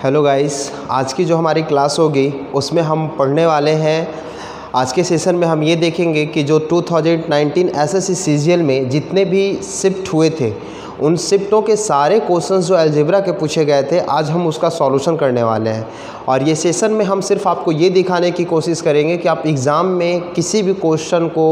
Hello guys, आज की जो हमारी क्लास होगी उसमें हम पढ़ने वाले हैं। आज के सेशन में हम ये देखेंगे कि जो 2019 एसएससी सीजीएल में जितने भी शिफ्ट हुए थे उन शिफ्टों के सारे क्वेश्चंस जो अलजेब्रा के पूछे गए थे आज हम उसका सॉल्यूशन करने वाले हैं। और ये सेशन में हम सिर्फ आपको ये दिखाने की कोशिश करेंगे कि आप एग्ज़ाम में किसी भी क्वेश्चन को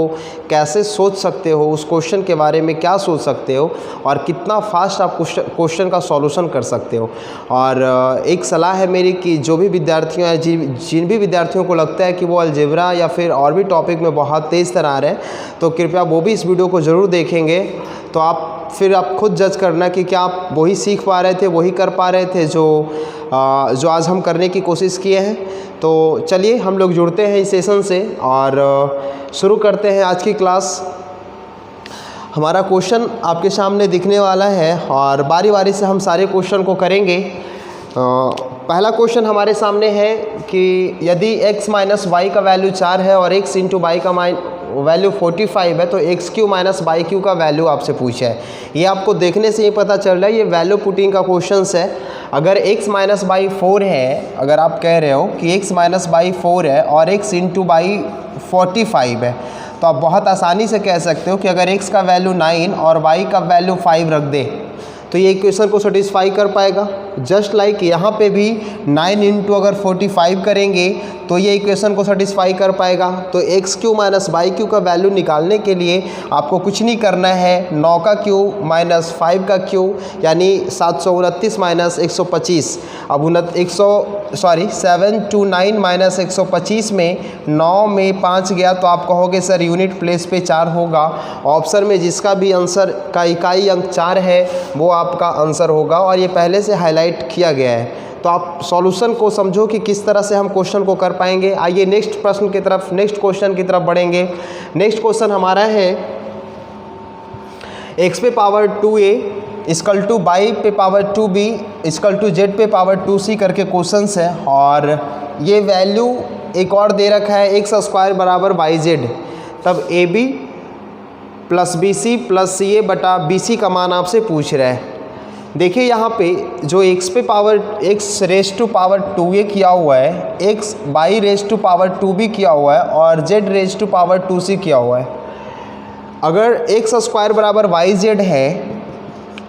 कैसे सोच सकते हो, उस क्वेश्चन के बारे में क्या सोच सकते हो और कितना फास्ट आप क्वेश्चन का सॉल्यूशन कर सकते हो। और एक सलाह है मेरी कि जो भी विद्यार्थियों हैं, जिन भी विद्यार्थियों को लगता है कि वो अलजेब्रा या फिर और भी टॉपिक में बहुत तेज़ तरह आ रहे हैं, तो कृपया वो भी इस वीडियो को ज़रूर देखेंगे। तो आप खुद जज करना कि क्या आप वही सीख पा रहे थे, वही कर पा रहे थे जो आज हम करने की कोशिश किए हैं। तो चलिए हम लोग जुड़ते हैं इस सेशन से और शुरू करते हैं आज की क्लास। हमारा क्वेश्चन आपके सामने दिखने वाला है और बारी बारी से हम सारे क्वेश्चन को करेंगे। पहला क्वेश्चन हमारे सामने है कि यदि x माइनस वाई का वैल्यू 4 है और x इंटू वाई का वैल्यू 45 है तो x cube minus y cube का वैल्यू आपसे पूछा है। ये आपको देखने से ही पता चल रहा है ये वैल्यू पुटिंग का क्वेश्चन है। अगर x माइनस बाई 4 है, अगर आप कह रहे हो कि x माइनस बाई 4 है और x इंटू बाई 45 है, तो आप बहुत आसानी से कह सकते हो कि अगर x का वैल्यू 9 और y का वैल्यू 5 रख दे तो ये इक्वेशन को सेटिस्फाई कर पाएगा। जस्ट लाइक यहाँ पे भी 9 इंटू अगर 45 करेंगे तो ये इक्वेशन को सेटिस्फाई कर पाएगा। तो x cube minus y cube का वैल्यू निकालने के लिए आपको कुछ नहीं करना है, 9 का क्यू माइनस 5 का क्यू यानी 729 माइनस 125। अब 7 to 9 माइनस 125 में 9 में 5 गया तो आप कहोगे सर यूनिट प्लेस पे 4 होगा। ऑप्शन में जिसका भी आंसर का इकाई अंक 4 है वो आपका आंसर होगा और ये पहले से हाईलाइट किया गया है। तो आप सॉल्यूशन को समझो कि किस तरह से हम क्वेश्चन को कर पाएंगे। आइए नेक्स्ट क्वेश्चन की तरफ बढ़ेंगे। नेक्स्ट क्वेश्चन हमारा है x पे power 2a equal to y पे power 2b equal to z पे पावर 2c करके क्वेश्चन है और ये वैल्यू एक और दे रखा है x स्क्वायर बराबर yz। तब ab plus bc plus ca बटा bc का मान आपसे पूछ रहा है। देखिए यहाँ पे जो x पे power x raise to power 2a किया हुआ है, x y raise to power 2b किया हुआ है और z race to power 2c किया हुआ है। अगर x स्क्वायर बराबर yz है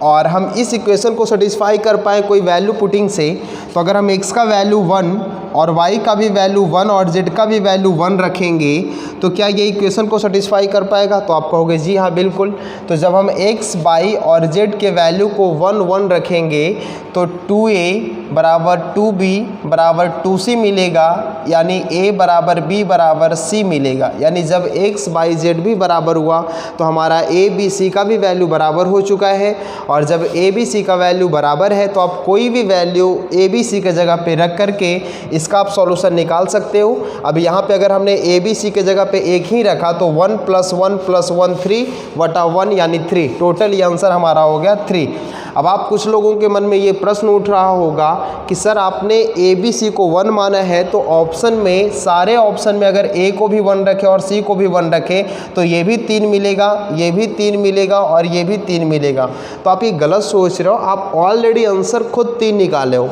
और हम इस इक्वेशन को सेटिस्फाई कर पाए कोई वैल्यू पुटिंग से, तो अगर हम x का वैल्यू 1 और y का भी वैल्यू 1 और z का भी वैल्यू 1 रखेंगे तो क्या ये इक्वेशन को सेटिस्फाई कर पाएगा? तो आप कहोगे जी हाँ बिल्कुल। तो जब हम x, y और z के वैल्यू को 1 1 रखेंगे तो 2a बराबर 2b बराबर 2c मिलेगा, यानी a बराबर b बराबर c मिलेगा। यानी जब x, y, z भी बराबर हुआ तो हमारा a, b, c का भी वैल्यू बराबर हो चुका है। और जब a, b, c का वैल्यू बराबर है तो आप कोई भी वैल्यू a, b, c के जगह पे रख करके इसका आप सॉल्यूशन निकाल सकते हो। अब यहाँ पे अगर हमने a, b, c के जगह पे एक ही रखा तो 1 + 1 + 1 3 बटा 1 यानी 3। टोटल ये आंसर हमारा हो गया 3। अब आप कुछ लोगों के मन में ये प्रश्न उठ रहा होगा कि सर आपने a, b, c को 1 माना है तो ऑप्शन में सारे ऑप्शन में अगर a को भी 1 रखे और c को भी 1 रखे तो ये भी 3 मिलेगा, ये भी 3 मिलेगा और ये भी 3 मिलेगा। तो आप ये गलत सोच रहे हो, आप ऑलरेडी आंसर खुद 3 निकाले हो।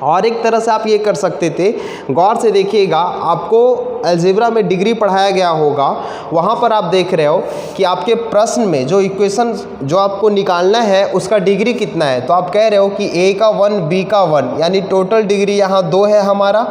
और एक तरह से आप ये कर सकते थे, गौर से देखिएगा, आपको अलजेब्रा में डिग्री पढ़ाया गया होगा, वहाँ पर आप देख रहे हो कि आपके प्रश्न में जो इक्वेशन जो आपको निकालना है उसका डिग्री कितना है। तो आप कह रहे हो कि a का 1 b का 1 यानी टोटल डिग्री यहाँ 2 है हमारा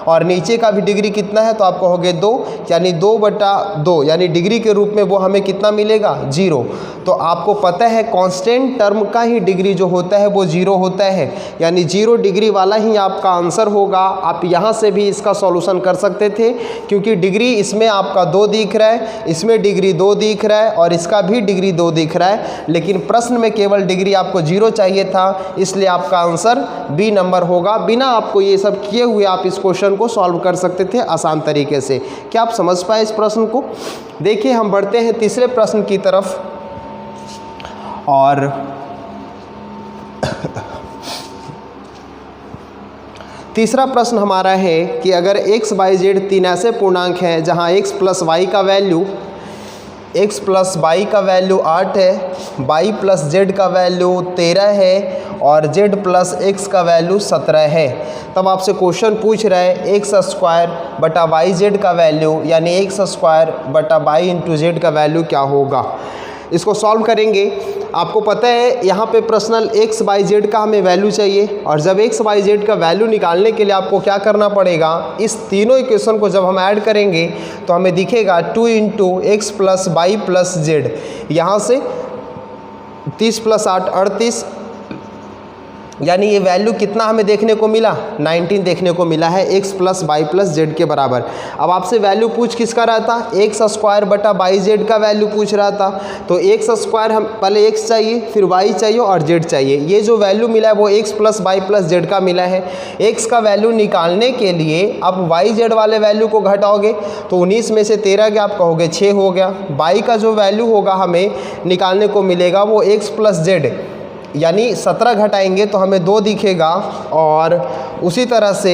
और नीचे का भी डिग्री कितना है तो आप कहोगे 2 यानी 2/2 यानी डिग्री के रूप में वो हमें कितना मिलेगा 0। तो आपको पता है कांस्टेंट टर्म का ही डिग्री जो होता है वो 0 होता है, यानी 0 डिग्री वाला ही आपका आंसर होगा। आप यहाँ से भी इसका सॉल्यूशन कर सकते थे क्योंकि डिग्री इसमें आपका 2 दिख रहा है, इसमें डिग्री 2 दिख रहा है और इसका भी डिग्री 2 दिख रहा है, लेकिन प्रश्न में केवल डिग्री आपको 0 चाहिए था, इसलिए आपका आंसर बी नंबर होगा। बिना आपको ये सब किए हुए आप इस क्वेश्चन को सॉल्व कर सकते थे आसान तरीके से। क्या आप समझ पाए इस प्रश्न को? देखिए हम बढ़ते हैं तीसरे प्रश्न की तरफ और तीसरा प्रश्न हमारा है कि अगर x, y, z 3 ऐसे पूर्णांक हैं जहां x प्लस y का वैल्यू x प्लस वाई का वैल्यू 8 है, वाई प्लस जेड का वैल्यू 13 है और z प्लस x का वैल्यू 17 है। तब आपसे क्वेश्चन पूछ रहा है एक्स स्क्वायर बटा वाई जेड का वैल्यू यानी एक्स स्क्वायर बटा वाई इंटू जेड का वैल्यू क्या होगा। इसको सॉल्व करेंगे। आपको पता है यहाँ पे पर्सनल एक्स वाई जेड का हमें वैल्यू चाहिए और जब एक्स वाई जेड का वैल्यू निकालने के लिए आपको क्या करना पड़ेगा, इस तीनों इक्वेशन को जब हम ऐड करेंगे तो हमें दिखेगा 2 into x plus y plus z. यहाँ से 30 प्लस 8 38, यानी ये वैल्यू कितना हमें देखने को मिला, 19 देखने को मिला है x plus y plus z के बराबर। अब आपसे वैल्यू पूछ किसका रहा था, एक्स स्क्वायर बटा वाई जेड का वैल्यू पूछ रहा था। तो एक्स स्क्वायर हम पहले एक्स चाहिए, फिर वाई चाहिए और जेड चाहिए। ये जो वैल्यू मिला है वो x plus y plus Z का मिला है। एक्स का वैल्यू निकालने के लिए आप वाई जेड वाले वैल्यू को घटाओगे तो 19 में से 13 गया, आप कहोगे 6 हो गया। वाई का जो वैल्यू होगा हमें निकालने को मिलेगा वो एक्स प्लस जेड यानी 17 घटाएंगे तो हमें 2 दिखेगा और उसी तरह से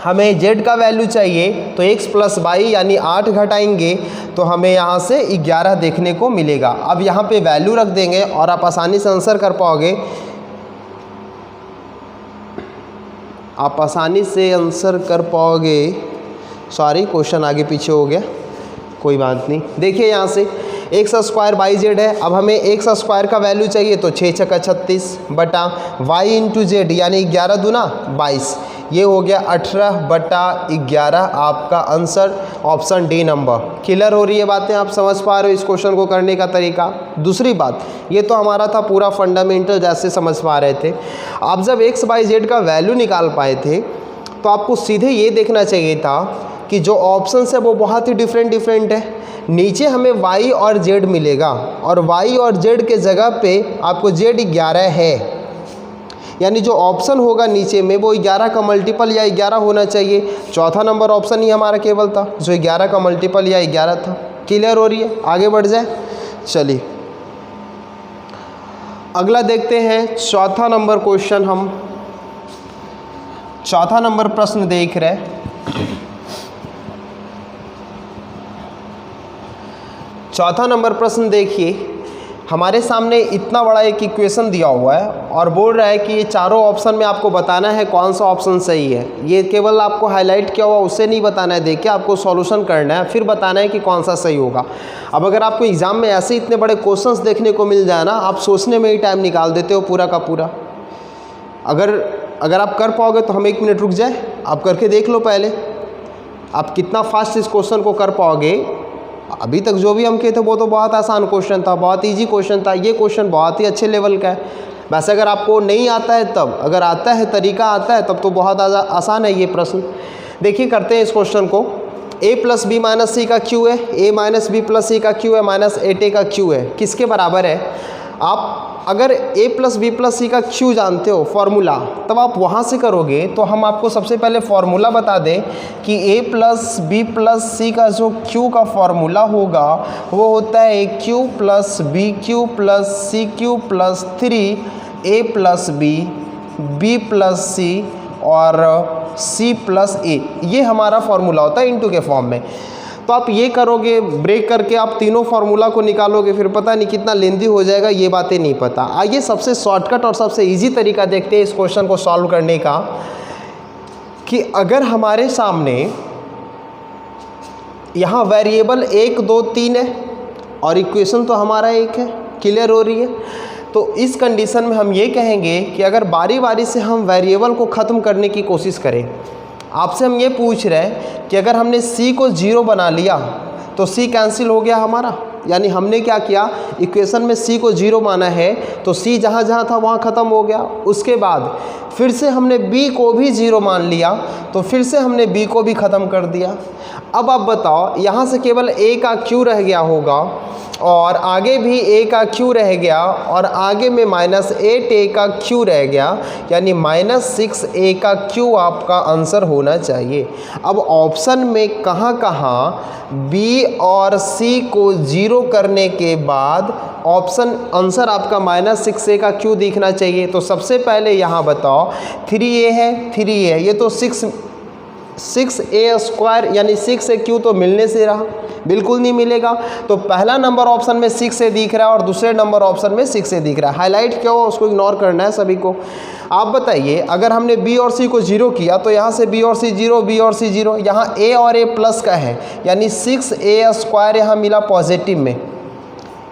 हमें z का वैल्यू चाहिए तो x प्लस वाई यानी 8 घटाएंगे तो हमें यहाँ से 11 देखने को मिलेगा। अब यहाँ पे वैल्यू रख देंगे और आप आसानी से आंसर कर पाओगे, आप आसानी से आंसर कर पाओगे। सॉरी क्वेश्चन आगे पीछे हो गया, कोई बात नहीं। देखिए यहाँ से एक्स स्क्वायर वाई जेड है, अब हमें एक्स स्क्वायर का वैल्यू चाहिए तो 6 छक्का 36 बटा वाई इंटू जेड यानी 11 दूना 22, ये हो गया 18 बटा 11 आपका answer option D number. Clear हो रही है बातें, आप समझ पा रहे हो इस क्वेश्चन को करने का तरीका। दूसरी बात, ये तो हमारा था पूरा फंडामेंटल जैसे समझ पा रहे थे। आप जब एक्स वाई जेड का वैल्यू निकाल पाए थे तो आपको सीधे ये देखना चाहिए था कि जो ऑप्शन है वो बहुत ही डिफरेंट है। नीचे हमें y और z मिलेगा और y और z के जगह पे आपको z 11 है, यानी जो ऑप्शन होगा नीचे में वो 11 का मल्टीपल या 11 होना चाहिए। चौथा नंबर ऑप्शन ही हमारा केवल था जो 11 का मल्टीपल या 11 था। क्लियर हो रही है, आगे बढ़ जाए। चलिए अगला देखते हैं चौथा नंबर क्वेश्चन। हम चौथा नंबर प्रश्न देख रहे हैं। चौथा नंबर प्रश्न देखिए, हमारे सामने इतना बड़ा एक इक्वेशन दिया हुआ है और बोल रहा है कि ये चारों ऑप्शन में आपको बताना है कौन सा ऑप्शन सही है। ये केवल आपको हाईलाइट किया हुआ उससे नहीं बताना है, देखिए आपको सॉल्यूशन करना है फिर बताना है कि कौन सा सही होगा। अब अगर आपको एग्ज़ाम में ऐसे इतने बड़े क्वेश्चंस देखने को मिल जाए ना, आप सोचने में ही टाइम निकाल देते हो पूरा का पूरा। अगर आप कर पाओगे तो हम 1 मिनट रुक जाए, आप करके देख लो पहले आप कितना फास्ट इस क्वेश्चन को कर पाओगे। अभी तक जो भी हम किए थे वो तो बहुत आसान क्वेश्चन था, बहुत इजी क्वेश्चन था। ये क्वेश्चन बहुत ही अच्छे लेवल का है। वैसे अगर आपको नहीं आता है तब, अगर आता है तरीका आता है तब तो बहुत आसान है ये प्रश्न। देखिए करते हैं इस क्वेश्चन को। a प्लस बी माइनस सी का क्यू है, a minus B plus C का क्यू है, माइनस 8a का क्यू है, किसके बराबर है। आप अगर a plus B plus C का क्यू जानते हो फॉर्मूला, तब आप वहाँ से करोगे तो हम आपको सबसे पहले फॉर्मूला बता दें कि a plus B plus C का जो क्यू का फॉर्मूला होगा वो होता है A cube plus B cube plus C cube plus 3 a plus B plus C और c प्लस a। ये हमारा फॉर्मूला होता है इनटू के फॉर्म में। तो आप ये करोगे, ब्रेक करके आप तीनों फार्मूला को निकालोगे, फिर पता नहीं कितना लेंदी हो जाएगा, ये बातें नहीं पता। आइए सबसे शॉर्टकट और सबसे इजी तरीका देखते हैं इस क्वेश्चन को सॉल्व करने का, कि अगर हमारे सामने यहाँ वेरिएबल 1 2 3 है और इक्वेशन तो हमारा एक है। क्लियर हो रही है। तो इस कंडीशन में हम ये कहेंगे कि अगर बारी बारी से हम वेरिएबल को ख़त्म करने की कोशिश करें, आपसे हम ये पूछ रहे हैं कि अगर हमने c को 0 बना लिया तो c कैंसिल हो गया हमारा, यानी हमने क्या किया, इक्वेशन में c को 0 माना है तो c जहाँ जहाँ था वहाँ ख़त्म हो गया। उसके बाद फिर से हमने b को भी 0 मान लिया तो फिर से हमने b को भी ख़त्म कर दिया। अब आप बताओ, यहाँ से केवल a का q रह गया होगा और आगे भी a का q रह गया और आगे में माइनस 8a का q रह गया, यानी माइनस 6a का q आपका आंसर होना चाहिए। अब ऑप्शन में कहाँ कहाँ b और c को 0 करने के बाद ऑप्शन आंसर आपका माइनस 6a का q दिखना चाहिए। तो सबसे पहले यहाँ बताओ 3a है, 3a है, ये तो 6 6a² यानी 6a³ तो मिलने से रहा, बिल्कुल नहीं मिलेगा। तो पहला नंबर ऑप्शन में 6a दिख रहा है और दूसरे नंबर ऑप्शन में 6a दिख रहा है। हाईलाइट क्या हुआ उसको इग्नोर करना है सभी को। आप बताइए, अगर हमने b और c को 0 किया तो यहाँ से b और c 0, b और c 0, यहाँ a और a प्लस का है, यानी 6a² यहाँ मिला पॉजिटिव में।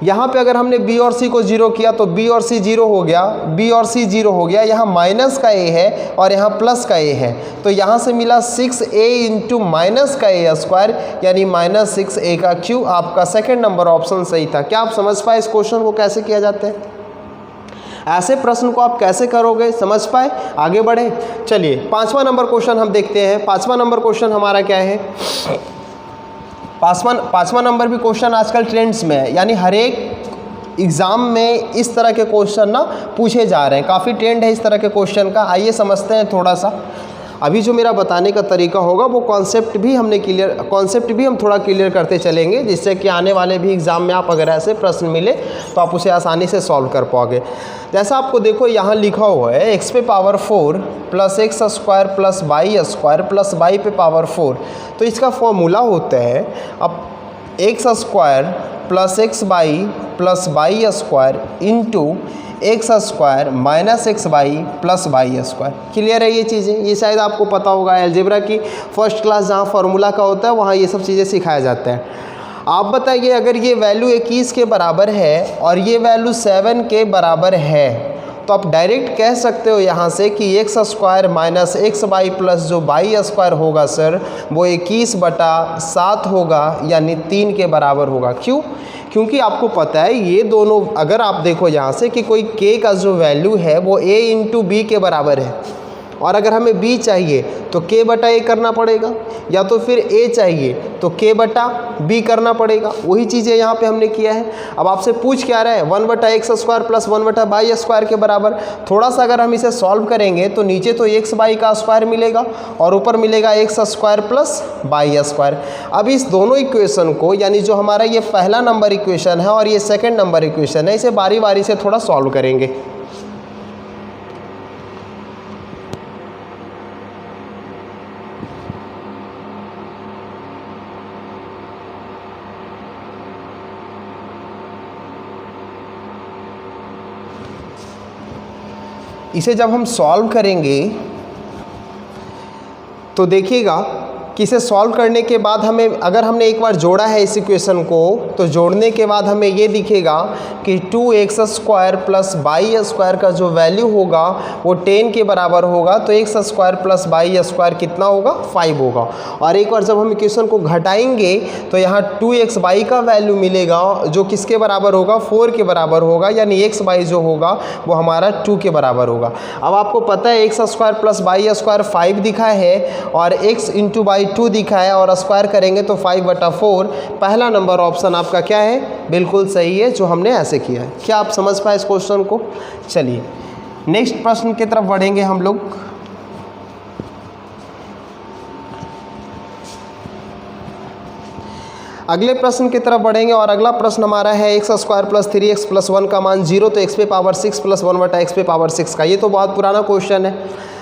यहाँ पे अगर हमने b और c को 0 किया तो b और c 0 हो गया, b और c 0 हो गया, यहाँ माइनस का a है और यहाँ प्लस का a है, तो यहाँ से मिला 6a इंटू माइनस का a² यानी -6a का क्यू। आपका सेकंड नंबर ऑप्शन सही था। क्या आप समझ पाए इस क्वेश्चन को कैसे किया जाता है? ऐसे प्रश्न को आप कैसे करोगे, समझ पाए? आगे बढ़े, चलिए 5वां नंबर क्वेश्चन हम देखते हैं। 5वां नंबर क्वेश्चन हमारा क्या है? 5वां नंबर भी क्वेश्चन आजकल ट्रेंड्स में है, यानी हर एक एग्ज़ाम में इस तरह के क्वेश्चन ना पूछे जा रहे हैं। काफ़ी ट्रेंड है इस तरह के क्वेश्चन का। आइए समझते हैं थोड़ा सा। अभी जो मेरा बताने का तरीका होगा वो कॉन्सेप्ट भी हम थोड़ा क्लियर करते चलेंगे, जिससे कि आने वाले भी एग्ज़ाम में आप अगर ऐसे प्रश्न मिले तो आप उसे आसानी से सॉल्व कर पाओगे। जैसा आपको देखो यहाँ लिखा हुआ है x पे power 4 plus x² plus y² plus y पे पावर 4। तो इसका फॉर्मूला होता है अब x² plus xy plus y² into x² minus xy plus y²। Clear है ये चीज़ें? ये शायद आपको पता होगा, अलजेब्रा की फर्स्ट क्लास जहाँ फार्मूला का होता है वहाँ ये सब चीज़ें सिखाया जाता है। आप बताइए, अगर ये वैल्यू 21 के बराबर है और ये वैल्यू 7 के बराबर है तो आप डायरेक्ट कह सकते हो यहाँ से कि x² माइनस xy प्लस जो y² होगा सर वो 21/7 होगा, यानी 3 के बराबर होगा। क्यों? क्योंकि आपको पता है ये दोनों, अगर आप देखो यहाँ से कि कोई k का जो वैल्यू है वो a इंटू b के बराबर है, और अगर हमें b चाहिए तो k/a करना पड़ेगा, या तो फिर a चाहिए तो k/b करना पड़ेगा। वही चीज़ें यहाँ पे हमने किया है। अब आपसे पूछ क्या रहा है? 1/x² प्लस 1/y² के बराबर। थोड़ा सा अगर हम इसे सॉल्व करेंगे तो नीचे तो xy का स्क्वायर मिलेगा और ऊपर मिलेगा x² प्लस y²। अब इस दोनों इक्वेशन को, यानी जो हमारा ये पहला नंबर इक्वेशन है और ये सेकेंड नंबर इक्वेशन है, इसे बारी बारी से थोड़ा सॉल्व करेंगे। इसे जब हम सॉल्व करेंगे तो देखिएगा कि इसे सॉल्व करने के बाद हमें, अगर हमने एक बार जोड़ा है इस इक्वेशन को, तो जोड़ने के बाद हमें ये दिखेगा कि 2x² प्लस y² का जो वैल्यू होगा वो 10 के बराबर होगा। तो x² प्लस y² कितना होगा? 5 होगा। और एक बार जब हम इक्वेशन को घटाएंगे तो यहाँ 2xy का वैल्यू मिलेगा जो किसके बराबर होगा? 4 के बराबर होगा, यानी xy जो होगा वो हमारा 2 के बराबर होगा। अब आपको पता है x² प्लस y² 5 दिखा है और x इंटू बाई 2 दिखा है, और स्क्वायर करेंगे तो 5/4। पहला नंबर ऑप्शन आपका क्या है? बिल्कुल सही है, जो हमने ऐसे किया है। क्या आप समझ पाए इस क्वेश्चन को? चलिए नेक्स्ट प्रश्न की तरफ बढ़ेंगे हम लोग। अगले प्रश्न की तरफ बढ़ेंगे और अगला प्रश्न हमारा है x² प्लस 3x प्लस 1 का मान 0 तो x पे पावर 6 प्लस 1/x पे पावर 6 का। ये तो बहुत पुराना क्वेश्चन है,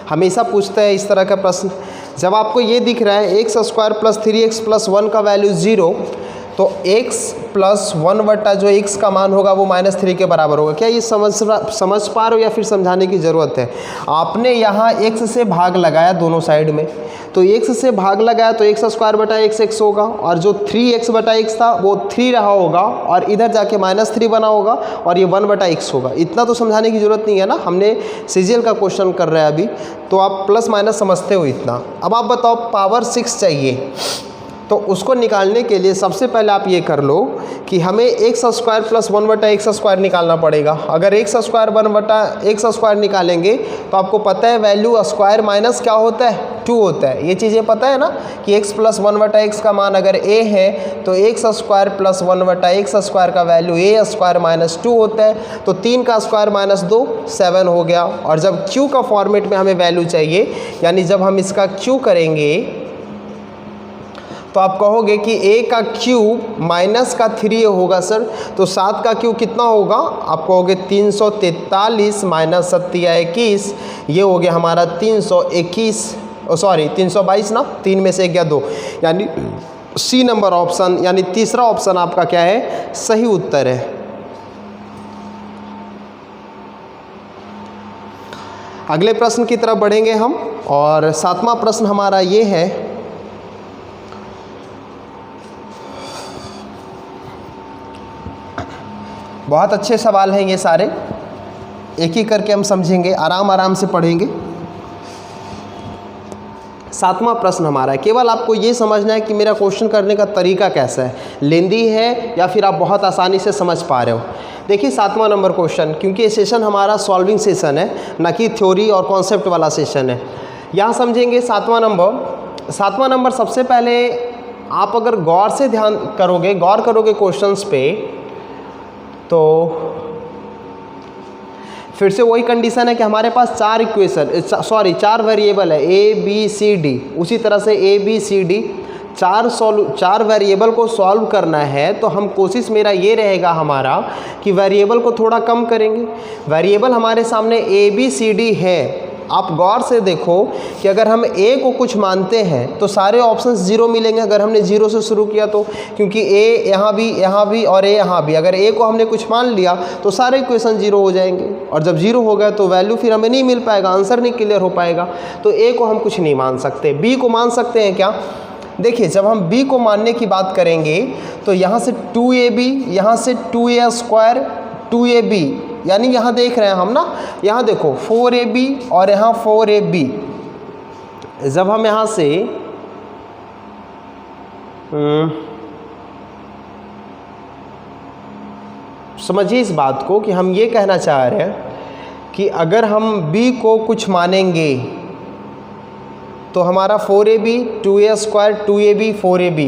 हमेशा पूछते हैं इस तरह का प्रश्न। जब आपको ये दिख रहा है x² प्लस 3x प्लस 1 का वैल्यू 0, तो x प्लस 1 जो x का मान होगा वो -3 के बराबर होगा। क्या ये समझ पा रहे हो या फिर समझाने की ज़रूरत है? आपने यहाँ x से भाग लगाया दोनों साइड में, तो x से भाग लगाया तो x² x होगा, और जो 3x/x था वो 3 रहा होगा और इधर जाके -3 बना होगा और ये 1/x होगा। इतना तो समझाने की ज़रूरत नहीं है ना, हमने सीजीएल का क्वेश्चन कर रहे हैं अभी, तो आप प्लस माइनस समझते हो इतना। अब आप बताओ पावर 6 चाहिए, तो उसको निकालने के लिए सबसे पहले आप ये कर लो कि हमें x² प्लस 1/x² निकालना पड़ेगा। अगर x² 1/x² निकालेंगे तो आपको पता है वैल्यू स्क्वायर माइनस क्या होता है? 2 होता है। ये चीज़ें पता है ना कि x प्लस 1/x का मान अगर a है तो x² प्लस 1/x² का वैल्यू a² माइनस 2 होता है। तो 3 का स्क्वायर माइनस 2 7 हो गया। और जब q का फॉर्मेट में हमें वैल्यू चाहिए, यानी जब हम इसका q करेंगे तो आप कहोगे कि a का क्यूब माइनस का 3 होगा सर, तो 7 का क्यूब कितना होगा? आप कहोगे 343 माइनस 7 या 21, ये हो गया हमारा 321 सॉरी 322 ना, 3 में से 1 या 2, यानी सी नंबर ऑप्शन यानी तीसरा ऑप्शन आपका क्या है, सही उत्तर है। अगले प्रश्न की तरफ बढ़ेंगे हम, और 7वां प्रश्न हमारा ये है, बहुत अच्छे सवाल हैं ये सारे, एक ही करके हम समझेंगे, आराम से पढ़ेंगे। 7वां प्रश्न हमारा है, केवल आपको ये समझना है कि मेरा क्वेश्चन करने का तरीका कैसा है, लेंदी है या फिर आप बहुत आसानी से समझ पा रहे हो। देखिए 7वां नंबर क्वेश्चन, क्योंकि ये सेशन हमारा सॉल्विंग सेशन है, ना कि थ्योरी और कॉन्सेप्ट वाला सेशन है। यहाँ समझेंगे 7वां नंबर सबसे पहले आप अगर गौर से गौर करोगे क्वेश्चंस पे, तो फिर से वही कंडीशन है कि हमारे पास 4 वेरिएबल है ए बी सी डी। उसी तरह से A B C D 4 variable को सॉल्व करना है, तो हम कोशिश मेरा ये रहेगा हमारा कि वेरिएबल को थोड़ा कम करेंगे। वेरिएबल हमारे सामने ए बी सी डी है। आप गौर से देखो कि अगर हम ए को कुछ मानते हैं तो सारे ऑप्शंस 0 मिलेंगे, अगर हमने 0 से शुरू किया तो, क्योंकि ए यहाँ भी और ए यहाँ भी, अगर ए को हमने कुछ मान लिया तो सारे इक्वेशन 0 हो जाएंगे, और जब 0 हो गए तो वैल्यू फिर हमें नहीं मिल पाएगा, आंसर नहीं क्लियर हो पाएगा। तो ए को हम कुछ नहीं मान सकते। बी को मान सकते हैं क्या? देखिए जब हम b को मानने की बात करेंगे तो यहाँ से 2ab, यहाँ से 2a² 2ab, यानी यहाँ देख रहे हैं हम ना, यहाँ देखो 4ab और यहाँ 4ab। जब हम यहाँ से समझिए इस बात को कि हम ये कहना चाह रहे हैं कि अगर हम b को कुछ मानेंगे तो हमारा 4ab 2a² 2ab 4ab,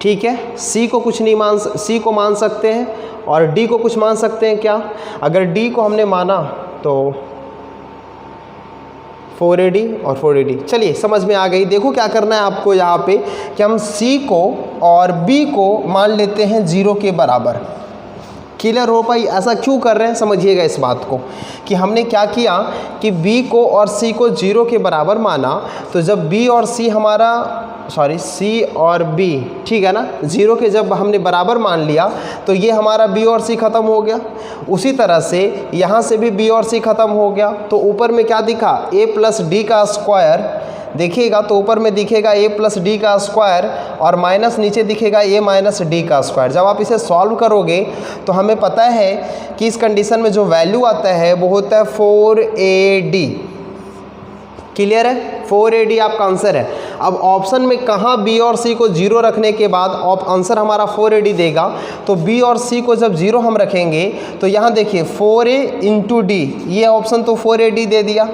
ठीक है। c को कुछ नहीं c को मान सकते हैं, और d को कुछ मान सकते हैं क्या? अगर d को हमने माना तो 4ad और 4ad। चलिए समझ में आ गई। देखो क्या करना है आपको यहाँ पे कि हम c को और b को मान लेते हैं 0 के बराबर। क्लियर हो पाई? ऐसा क्यों कर रहे हैं समझिएगा इस बात को कि हमने क्या किया कि b को और c को 0 के बराबर माना, तो जब b और c हमारा c और b, ठीक है ना, 0 के जब हमने बराबर मान लिया तो ये हमारा b और c ख़त्म हो गया। उसी तरह से यहाँ से भी b और c ख़त्म हो गया। तो ऊपर में क्या दिखा? a प्लस डी का स्क्वायर देखिएगा, तो ऊपर में दिखेगा a प्लस डी का स्क्वायर और माइनस नीचे दिखेगा a माइनस डी का स्क्वायर। जब आप इसे सॉल्व करोगे तो हमें पता है कि इस कंडीशन में जो वैल्यू आता है वो होता है 4ad। क्लियर है? 4ad आपका आंसर है। अब ऑप्शन में कहाँ b और c को 0 रखने के बाद आंसर हमारा 4ad देगा, तो b और c को जब 0 हम रखेंगे तो यहाँ देखिए 4a इंटू डी, ये ऑप्शन तो 4ad दे दिया।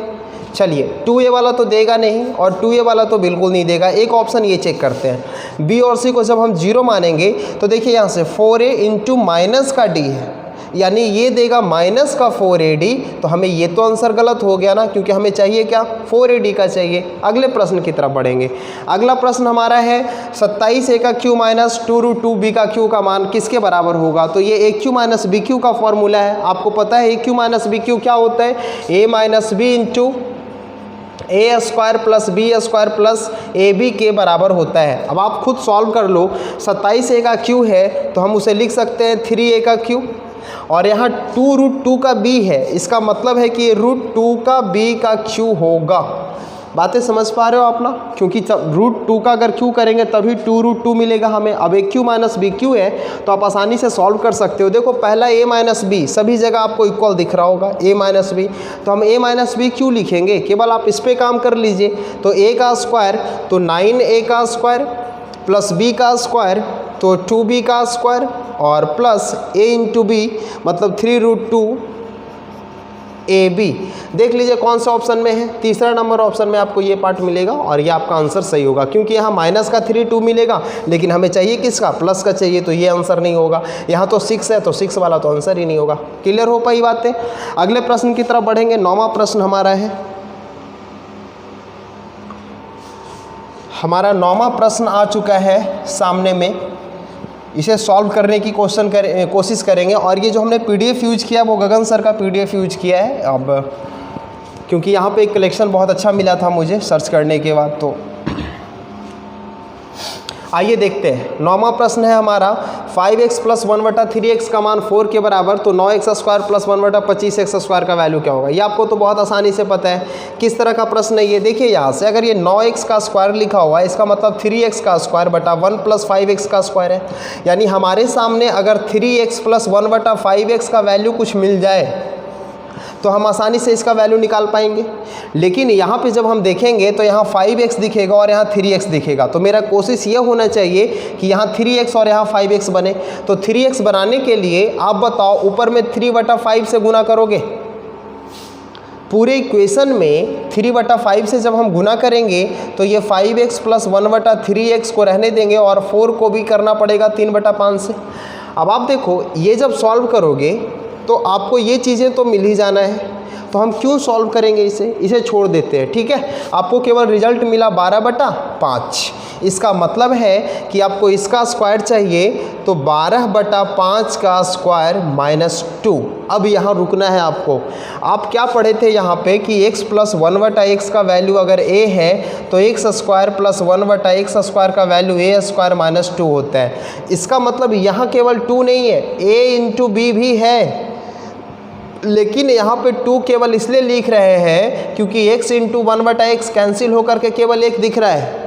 चलिए 2a वाला तो देगा नहीं और 2a वाला तो बिल्कुल नहीं देगा। एक ऑप्शन ये चेक करते हैं, b और c को जब हम 0 मानेंगे तो देखिए यहाँ से 4a इंटू माइनस का d है, यानी ये देगा माइनस का 4ad। तो हमें ये तो आंसर गलत हो गया ना, क्योंकि हमें चाहिए क्या? 4ad का चाहिए। अगले प्रश्न की तरफ बढ़ेंगे। अगला प्रश्न हमारा है 27a का क्यू माइनस 2√2b का क्यू का मान किसके बराबर होगा? तो ये a cube minus b cube का फॉर्मूला है। आपको पता है a cube minus b cube क्या होता है? a minus b into a² plus b² plus ab के बराबर होता है। अब आप खुद सॉल्व कर लो। 27a का क्यू है तो हम उसे लिख सकते हैं 3a का क्यू, और यहाँ 2√2 का b है, इसका मतलब है कि √2 का b का क्यू होगा। बातें समझ पा रहे हो आप ना? क्योंकि √2 का अगर क्यू करेंगे तभी 2√2 मिलेगा हमें। अब एक क्यू माइनस बी क्यू है तो आप आसानी से सॉल्व कर सकते हो। देखो पहला a माइनस बी सभी जगह आपको इक्वल दिख रहा होगा, a माइनस बी, तो हम a माइनस बी क्यू लिखेंगे। केवल आप इस पर काम कर लीजिए। तो a का स्क्वायर तो 9a का स्क्वायर प्लस b का स्क्वायर तो 2b का स्क्वायर और प्लस a इंटू बी मतलब 3√2 ab। देख लीजिए कौन सा ऑप्शन में है? तीसरा नंबर ऑप्शन में आपको ये पार्ट मिलेगा और ये आपका आंसर सही होगा, क्योंकि यहाँ माइनस का 3√2 मिलेगा लेकिन हमें चाहिए किसका? प्लस का चाहिए, तो ये आंसर नहीं होगा। यहाँ तो 6 है तो 6 वाला तो आंसर ही नहीं होगा। क्लियर हो पाई बातें? अगले प्रश्न की तरफ बढ़ेंगे। 9वां प्रश्न हमारा है, हमारा 9वां प्रश्न आ चुका है सामने में। इसे सॉल्व करने की कोशिश करेंगे, और ये जो हमने PDF यूज किया वो गगन सर का PDF यूज किया है। अब क्योंकि यहाँ पे एक कलेक्शन बहुत अच्छा मिला था मुझे सर्च करने के बाद। तो आइए देखते हैं। 9वां प्रश्न है हमारा 5x प्लस 1/3x का मान 4 के बराबर, तो 9x square plus 1/25x square का वैल्यू क्या होगा। ये आपको तो बहुत आसानी से पता है। किस तरह का प्रश्न है ये देखिए। यहाँ से अगर ये 9x का स्क्वायर लिखा हुआ है, इसका मतलब 3x का स्क्वायर बटा 1 प्लस 5x का स्क्वायर है। यानी हमारे सामने अगर 3x प्लस 1/5x का वैल्यू कुछ मिल जाए तो हम आसानी से इसका वैल्यू निकाल पाएंगे। लेकिन यहाँ पे जब हम देखेंगे तो यहाँ 5x दिखेगा और यहाँ 3x दिखेगा। तो मेरा कोशिश ये होना चाहिए कि यहाँ 3x और यहाँ 5x बने। तो 3x बनाने के लिए आप बताओ ऊपर में 3/5 से गुना करोगे। पूरे इक्वेशन में 3/5 से जब हम गुना करेंगे तो ये 5x प्लस 1/3x को रहने देंगे और 4 को भी करना पड़ेगा 3/5 से। अब आप देखो ये जब सॉल्व करोगे तो आपको ये चीज़ें तो मिल ही जाना है। तो हम क्यों सॉल्व करेंगे इसे छोड़ देते हैं। ठीक है, आपको केवल रिजल्ट मिला 12/5। इसका मतलब है कि आपको इसका स्क्वायर चाहिए, तो 12/5 का स्क्वायर -2। अब यहाँ रुकना है आपको। आप क्या पढ़े थे यहाँ पे कि x प्लस 1/x का वैल्यू अगर a है तो x square plus 1/x square का वैल्यू a स्क्वायर -2 होता है। इसका मतलब यहाँ केवल 2 नहीं है, a इंटू b भी है। लेकिन यहाँ पे 2 केवल इसलिए लिख रहे हैं क्योंकि x इंटू 1/x कैंसिल होकर के केवल 1 दिख रहा है।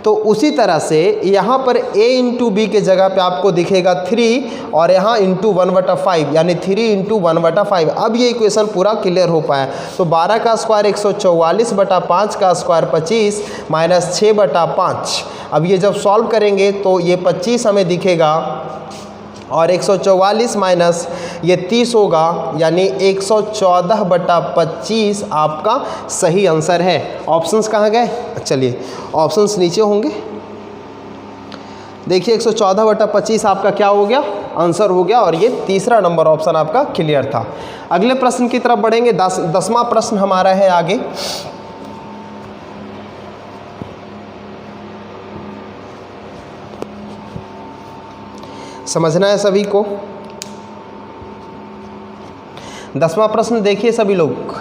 तो उसी तरह से यहाँ पर a इंटू बी के जगह पे आपको दिखेगा 3 और यहाँ इंटू 1/5 यानी 3 इंटू 1/5। अब ये इक्वेशन पूरा क्लियर हो पाया। तो 12 का स्क्वायर 144/5 का स्क्वायर 25 माइनस 6/5। अब ये जब सॉल्व करेंगे तो ये 25 हमें दिखेगा और 144 माइनस ये 30 होगा, यानी 114/25 आपका सही आंसर है। ऑप्शंस कहाँ गए, चलिए ऑप्शंस नीचे होंगे। देखिए 114/25 आपका क्या हो गया, आंसर हो गया और ये तीसरा नंबर ऑप्शन आपका क्लियर था। अगले प्रश्न की तरफ बढ़ेंगे। 10वां प्रश्न हमारा है आगे। समझना है सभी को। 10वां प्रश्न देखिए सभी लोग।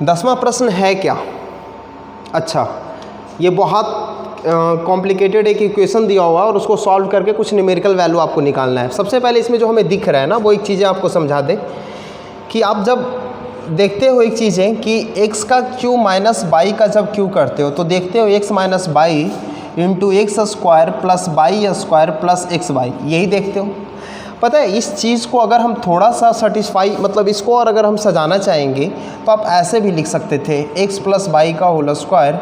दसवां प्रश्न है क्या। अच्छा, ये बहुत कॉम्प्लिकेटेड एक इक्वेशन दिया हुआ और उसको सॉल्व करके कुछ न्यूमेरिकल वैल्यू आपको निकालना है। सबसे पहले इसमें जो हमें दिख रहा है ना वो एक चीज़ें आपको समझा दे कि आप जब देखते हो एक चीज़ है कि x का क्यू माइनस बाई का जब क्यू करते हो तो देखते हो x minus by into X square plus by square plus x by, यही देखते हो। पता है इस चीज़ को अगर हम थोड़ा सा सेटिस्फाई मतलब इसको और अगर हम सजाना चाहेंगे तो आप ऐसे भी लिख सकते थे x प्लस बाई का होल स्क्वायर।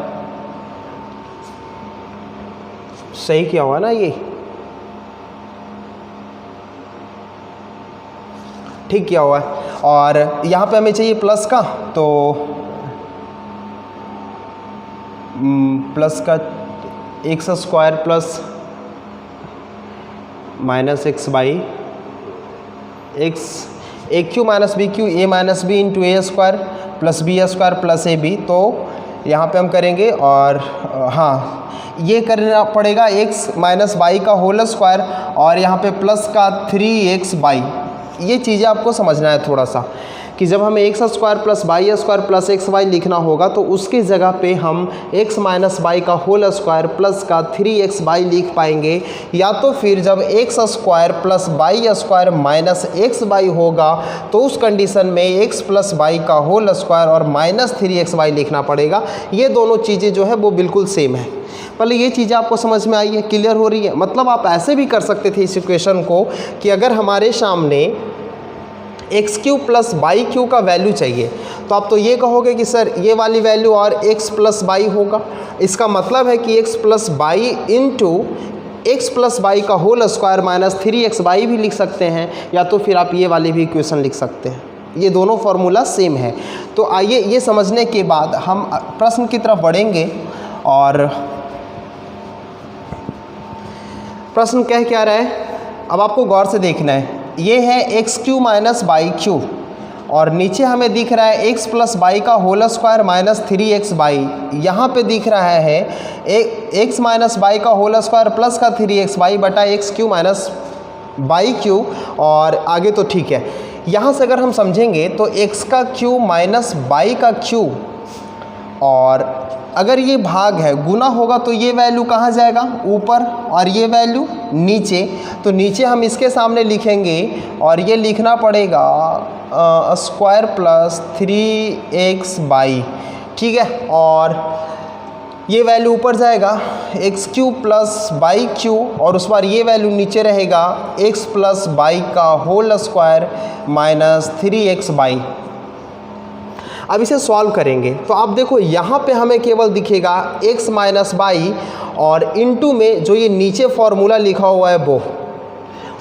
सही क्या हुआ ना, ये ठीक किया हुआ है। और यहाँ पे हमें चाहिए प्लस का, तो प्लस का x square plus minus x y x, a cube minus b cube, a minus b into A square plus B square plus a b. तो यहाँ पे हम करेंगे और हाँ ये करना पड़ेगा एक्स माइनस बाई का होल स्क्वायर और यहाँ पे प्लस का 3x बाई। ये चीज़ें आपको समझना है थोड़ा सा कि जब हमें x square plus by square plus x y लिखना होगा तो उसकी जगह पे हम एक्स माइनस बाई का होल स्क्वायर प्लस का 3x बाई लिख पाएंगे, या तो फिर जब x square plus by square minus x y होगा तो उस कंडीशन में एक्स प्लस बाई का होल स्क्वायर और माइनस 3x बाई लिखना पड़ेगा। ये दोनों चीज़ें जो है वो बिल्कुल सेम है। पहले ये चीज़ें आपको समझ में आई है, क्लियर हो रही है। मतलब आप ऐसे भी कर सकते थे इस इक्वेशन को कि अगर हमारे सामने x cube plus y Q का वैल्यू चाहिए तो आप तो ये कहोगे कि सर ये वाली वैल्यू और एक्स प्लस बाई होगा। इसका मतलब है कि X plus Y into x plus by का whole square minus 3x Y भी लिख सकते हैं, या तो फिर आप ये वाली भी इक्वेशन लिख सकते हैं। ये दोनों फार्मूला सेम है। तो आइए ये समझने के बाद हम प्रश्न की तरफ बढ़ेंगे। और प्रश्न कह क्या रहा है, अब आपको गौर से देखना है। ये है x cube minus y cube और नीचे हमें दिख रहा है एक्स प्लस बाई का whole square minus 3x y. यहाँ पे दिख रहा है एक्स माइनस बाई का होल स्क्वायर प्लस का 3x बाई बटा x cube minus y cube, और आगे तो ठीक है। यहाँ से अगर हम समझेंगे तो x का क्यू माइनस बाई का क्यू, और अगर ये भाग है गुना होगा तो ये वैल्यू कहाँ जाएगा, ऊपर, और ये वैल्यू नीचे। तो नीचे हम इसके सामने लिखेंगे और ये लिखना पड़ेगा स्क्वायर प्लस 3x बाई, ठीक है। और ये वैल्यू ऊपर जाएगा x cube plus y cube, और उस बार ये वैल्यू नीचे रहेगा x प्लस बाई का whole square minus 3x y. अब इसे सॉल्व करेंगे तो आप देखो यहाँ पे हमें केवल दिखेगा x माइनस बाई, और इनटू में जो ये नीचे फॉर्मूला लिखा हुआ है वो,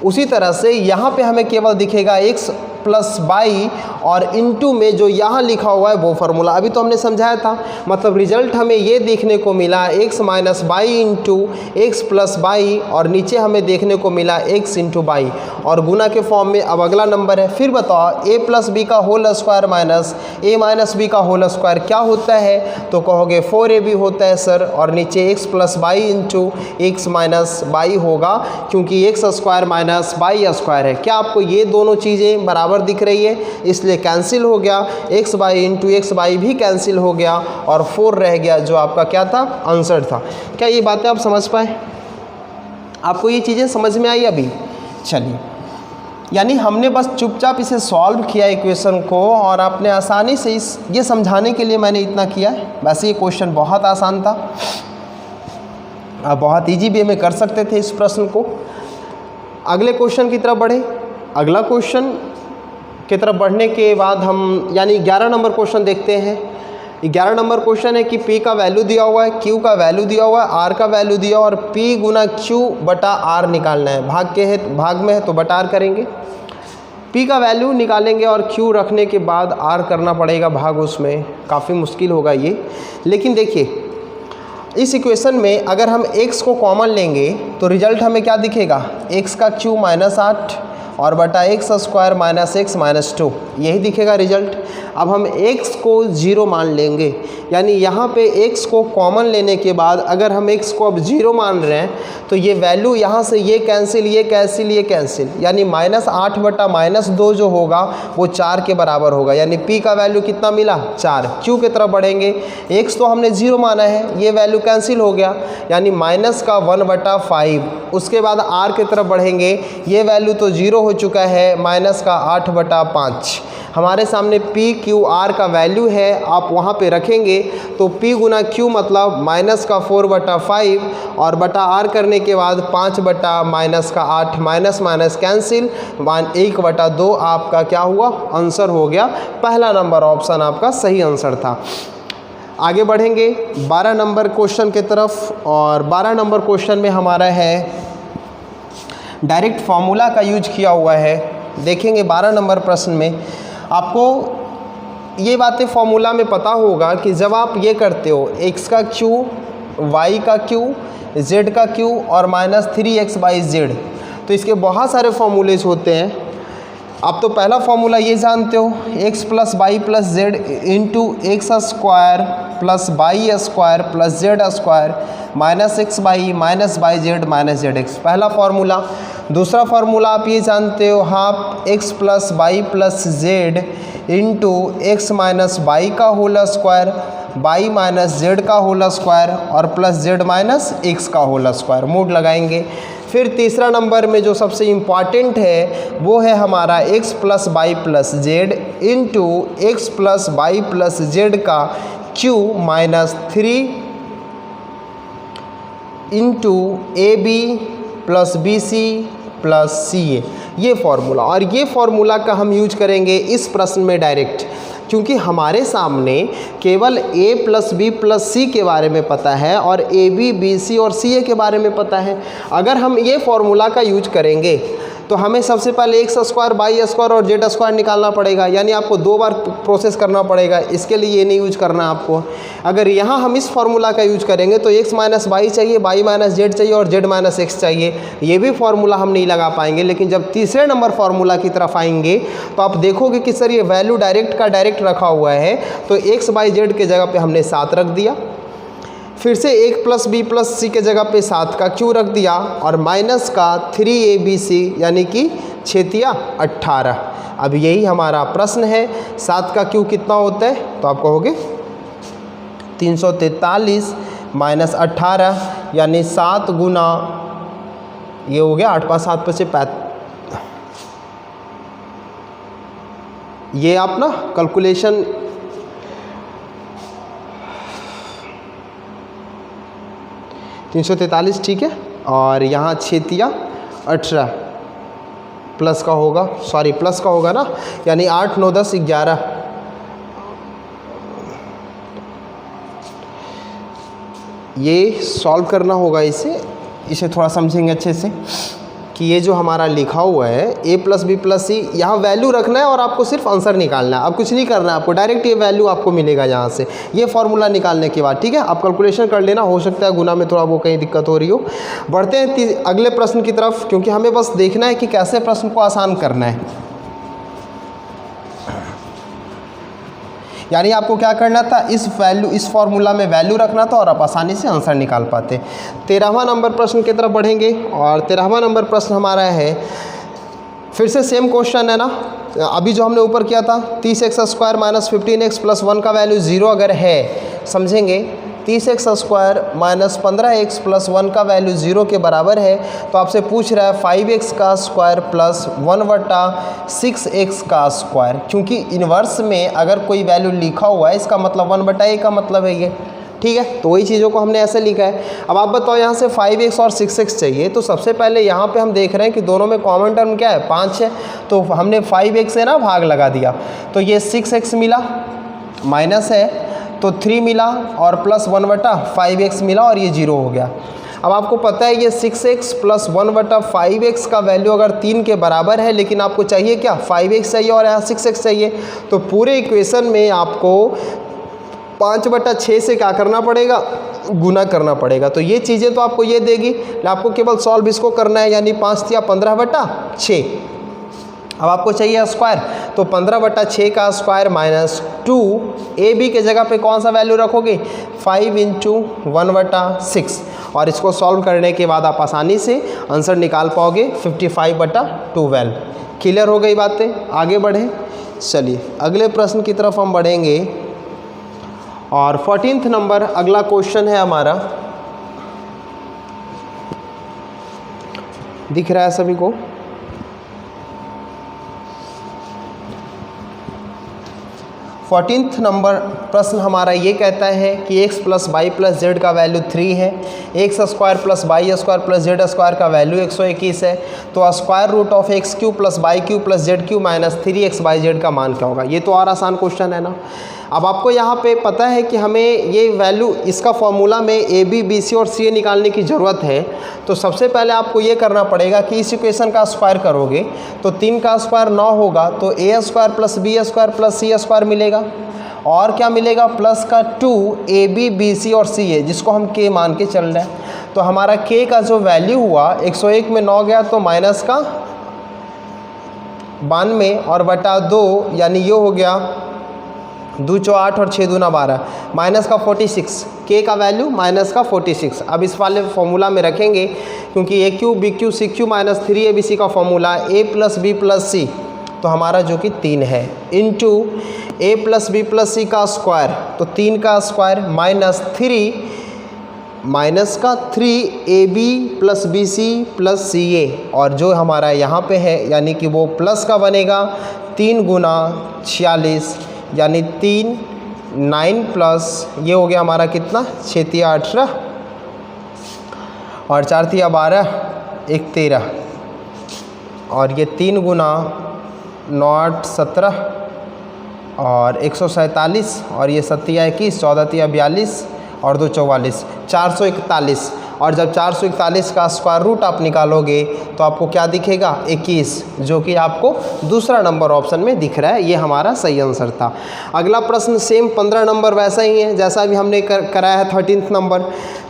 उसी तरह से यहाँ पे हमें केवल दिखेगा x प्लस बाई, और इनटू में जो यहाँ लिखा हुआ है वो फार्मूला। अभी तो हमने समझाया था, मतलब रिजल्ट हमें ये देखने को मिला x minus by into x plus by, और नीचे हमें देखने को मिला x इंटू बाई, और गुना के फॉर्म में। अब अगला नंबर है, फिर बताओ a प्लस बी का whole square minus a minus b का होल स्क्वायर क्या होता है, तो कहोगे 4ab होता है सर, और नीचे x plus Y into X minus by होगा, क्योंकि x square minus by square है। क्या आपको ये दोनों चीज़ें बराबर दिख रही है, इसलिए कैंसिल हो गया, x by into x by भी कैंसिल हो गया, और 4 रह गया जो आपका क्या था, आंसर था। क्या ये बातें आप समझ पाए? आपको ये चीज़ें समझ में आई अभी? चलिए, यानी हमने बस चुपचाप इसे सॉल्व किया इक्वेशन को, और आपने आसानी से ये समझाने के लिए मैंने इतना किया। वैसे ये क्वेश्चन बहुत आसान था, आप बहुत ईजी वे में कर सकते थे इस प्रश्न को। अगले क्वेश्चन की तरफ बढ़े। अगला क्वेश्चन की तरफ बढ़ने के बाद हम यानी 11 नंबर क्वेश्चन देखते हैं। 11 नंबर क्वेश्चन है कि P का वैल्यू दिया हुआ है, Q का वैल्यू दिया हुआ है, R का वैल्यू दिया और P गुना Q बटा R निकालना है। भाग में है तो बटा R करेंगे। P का वैल्यू निकालेंगे और Q रखने के बाद R करना पड़ेगा भाग, उसमें काफ़ी मुश्किल होगा ये। लेकिन देखिए, इस इक्वेशन में अगर हम x को कॉमन लेंगे तो रिजल्ट हमें क्या दिखेगा, x का क्यू माइनस 8 और बटा x square minus x minus 2, यही दिखेगा रिजल्ट। अब हम x को 0 मान लेंगे, यानी यहाँ पे x को कॉमन लेने के बाद अगर हम x को अब 0 मान रहे हैं तो ये वैल्यू यहाँ से ये कैंसिल, ये कैंसिल, ये कैंसिल, यानी माइनस 8 बटा माइनस 2 जो होगा वो 4 के बराबर होगा। यानी p का वैल्यू कितना मिला, 4। q की तरफ बढ़ेंगे, x तो हमने 0 माना है, ये वैल्यू कैंसिल हो गया, यानी माइनस का 1 बटा 5। उसके बाद r की तरफ बढ़ेंगे, ये वैल्यू तो 0 हो चुका है, माइनस का 8 बटा 5। हमारे सामने P Q R का वैल्यू है, आप वहाँ पे रखेंगे तो P गुना Q मतलब माइनस का 4 बटा 5 और बटा R करने के बाद 5 बटा माइनस का 8, माइनस माइनस कैंसिल, 1 बटा 2 आपका क्या हुआ, आंसर हो गया। पहला नंबर ऑप्शन आपका सही आंसर था। आगे बढ़ेंगे 12 नंबर क्वेश्चन की तरफ, और 12 नंबर क्वेश्चन में हमारा है डायरेक्ट फार्मूला का यूज किया हुआ है। देखेंगे 12 नंबर प्रश्न में आपको ये बातें फॉर्मूला में पता होगा कि जब आप ये करते हो x का q, y का q, z का q और माइनस 3x बाई z, तो इसके बहुत सारे फॉर्मूलेज होते हैं। आप तो पहला फॉर्मूला ये जानते हो, x plus Y plus Z into X square plus by square plus Z square minus x Y Z minus Z X, पहला फार्मूला। दूसरा फार्मूला आप ये जानते हो, half X plus Y plus Z into X minus by का whole square Y minus Z का whole square और plus Z minus X का होल स्क्वायर, मूड लगाएंगे। फिर तीसरा नंबर में जो सबसे इम्पॉर्टेंट है वो है हमारा x plus Y plus Z into x plus Y plus Z का q minus 3 into A B plus B C plus C A, ये फार्मूला। और ये फार्मूला का हम यूज करेंगे इस प्रश्न में डायरेक्ट, क्योंकि हमारे सामने केवल a प्लस बी प्लस सी के बारे में पता है और ए बी बी सी और सी ए के बारे में पता है। अगर हम ये फार्मूला का यूज करेंगे तो हमें सबसे पहले एक्स स्क्वायर बाई स्क्वायर और जेड स्क्वायर निकालना पड़ेगा, यानी आपको 2 बार प्रोसेस करना पड़ेगा। इसके लिए ये नहीं यूज करना आपको। अगर यहाँ हम इस फार्मूला का यूज करेंगे तो एक्स माइनस बाई चाहिए, बाई माइनस जेड चाहिए और जेड माइनस एक्स चाहिए, ये भी फार्मूला हम नहीं लगा पाएंगे। लेकिन जब तीसरे नंबर फार्मूला की तरफ आएंगे तो आप देखोगे कि सर ये वैल्यू डायरेक्ट का डायरेक्ट रखा हुआ है, तो एक्स बाई जेड के जगह पर हमने 7 रख दिया। फिर से एक प्लस बी प्लस सी के जगह पे 7 का क्यू रख दिया और माइनस का 3abc यानी कि 6 × 18। अब यही हमारा प्रश्न है, 7 का क्यू कितना होता है, तो आप कहोगे 343 माइनस 18 यानी 7 गुना, ये हो गया 8 5 7 5 5, ये आप ना कैलकुलेशन $343 ठीक है। और यहाँ 6 × 18 प्लस का होगा, सॉरी प्लस का होगा ना, यानी 8 9 10 11। ये सॉल्व करना होगा, इसे थोड़ा समझेंगे अच्छे से कि ये जो हमारा लिखा हुआ है a + b + c, यहाँ वैल्यू रखना है और आपको सिर्फ आंसर निकालना है। अब कुछ नहीं करना है आपको, डायरेक्ट ये वैल्यू आपको मिलेगा यहाँ से, ये फार्मूला निकालने के बाद, ठीक है। आप कैलकुलेशन कर लेना, हो सकता है गुना में थोड़ा वो कहीं दिक्कत हो रही हो। बढ़ते हैं अगले प्रश्न की तरफ, क्योंकि हमें बस देखना है कि कैसे प्रश्न को आसान करना है। यानी आपको क्या करना था, इस फार्मूला में वैल्यू रखना था और आप आसानी से आंसर निकाल पाते। 13वां नंबर प्रश्न की तरफ बढ़ेंगे और 13वां नंबर प्रश्न हमारा है, फिर से सेम क्वेश्चन है ना, अभी जो हमने ऊपर किया था 30x² - 15x + 1 का वैल्यू 0 अगर है, समझेंगे 30x² - 15x + 1 का वैल्यू 0 के बराबर है, तो आपसे पूछ रहा है 5x² + 1/6x का स्क्वायर। क्योंकि इन्वर्स में अगर कोई वैल्यू लिखा हुआ है, इसका मतलब 1/a का मतलब है ये, ठीक है। तो वही चीज़ों को हमने ऐसे लिखा है। अब आप बताओ यहाँ से 5x और 6x चाहिए, तो सबसे पहले यहाँ पे हम देख रहे हैं कि दोनों में कॉमन टर्म क्या है, 5 है, तो हमने 5x से ना भाग लगा दिया, तो ये 6x मिला, माइनस है तो 3 मिला और प्लस 1/5x मिला और ये 0 हो गया। अब आपको पता है ये 6x + 1/5x का वैल्यू अगर 3 के बराबर है, लेकिन आपको चाहिए क्या, 5x चाहिए और यहाँ 6x चाहिए, तो पूरे इक्वेशन में आपको 5/6 से क्या करना पड़ेगा, गुना करना पड़ेगा। तो ये चीज़ें तो आपको ये देगी, आपको केवल सॉल्व इसको करना है, यानी 5 × 15/6। अब आपको चाहिए स्क्वायर, तो 15/6 का स्क्वायर -2, ab के जगह पे कौन सा वैल्यू रखोगे, 5 × 1/6, और इसको सॉल्व करने के बाद आप आसानी से आंसर निकाल पाओगे 55/12। क्लियर हो गई बातें, आगे बढ़ें। चलिए अगले प्रश्न की तरफ हम बढ़ेंगे और 14th नंबर अगला क्वेश्चन है हमारा, दिख रहा है सभी को। 14th नंबर प्रश्न हमारा ये कहता है कि x + y + z का वैल्यू 3 है, x² + y² + z² का वैल्यू 121 है, तो square root of x³ + y³ + z³ - 3xyz का मान क्या होगा। ये तो और आसान क्वेश्चन है ना। अब आपको यहाँ पे पता है कि हमें ये वैल्यू, इसका फॉर्मूला में a b b c और c a निकालने की ज़रूरत है। तो सबसे पहले आपको ये करना पड़ेगा कि इस इक्वेशन का स्क्वायर करोगे तो 3 का स्क्वायर 9 होगा, तो a² + b² + c² मिलेगा, और क्या मिलेगा, प्लस का 2ab bc और ca, जिसको हम k मान के चल रहे हैं। तो हमारा k का जो वैल्यू हुआ 101 में 9 गया तो माइनस का 92 और बटा 2, यानी ये हो गया 2 × 8 और 6 × 12, माइनस का 46, k का वैल्यू माइनस का 46। अब इस वाले फॉर्मूला में रखेंगे, क्योंकि a³ b³ c³ - 3abc का फॉर्मूला a + b + c, तो हमारा जो कि 3 है, इंटू a + b + c का स्क्वायर, तो 3 का स्क्वायर माइनस का 3ab + bc + ca, और जो हमारा यहाँ पे है यानी कि वो प्लस का बनेगा 3 × 46, यानी 3 9 प्लस ये हो गया हमारा कितना, 6 × 18 और 4 × 12 1 13, और ये 3 गुना 9 8 17 और 147, और ये 7 × 21 14 × 42 और 2 44 441। और जब 441 का स्क्वायर रूट आप निकालोगे तो आपको क्या दिखेगा, 21, जो कि आपको दूसरा नंबर ऑप्शन में दिख रहा है। ये हमारा सही आंसर था। अगला प्रश्न सेम 15 नंबर वैसा ही है जैसा अभी हमने कराया है 13th नंबर।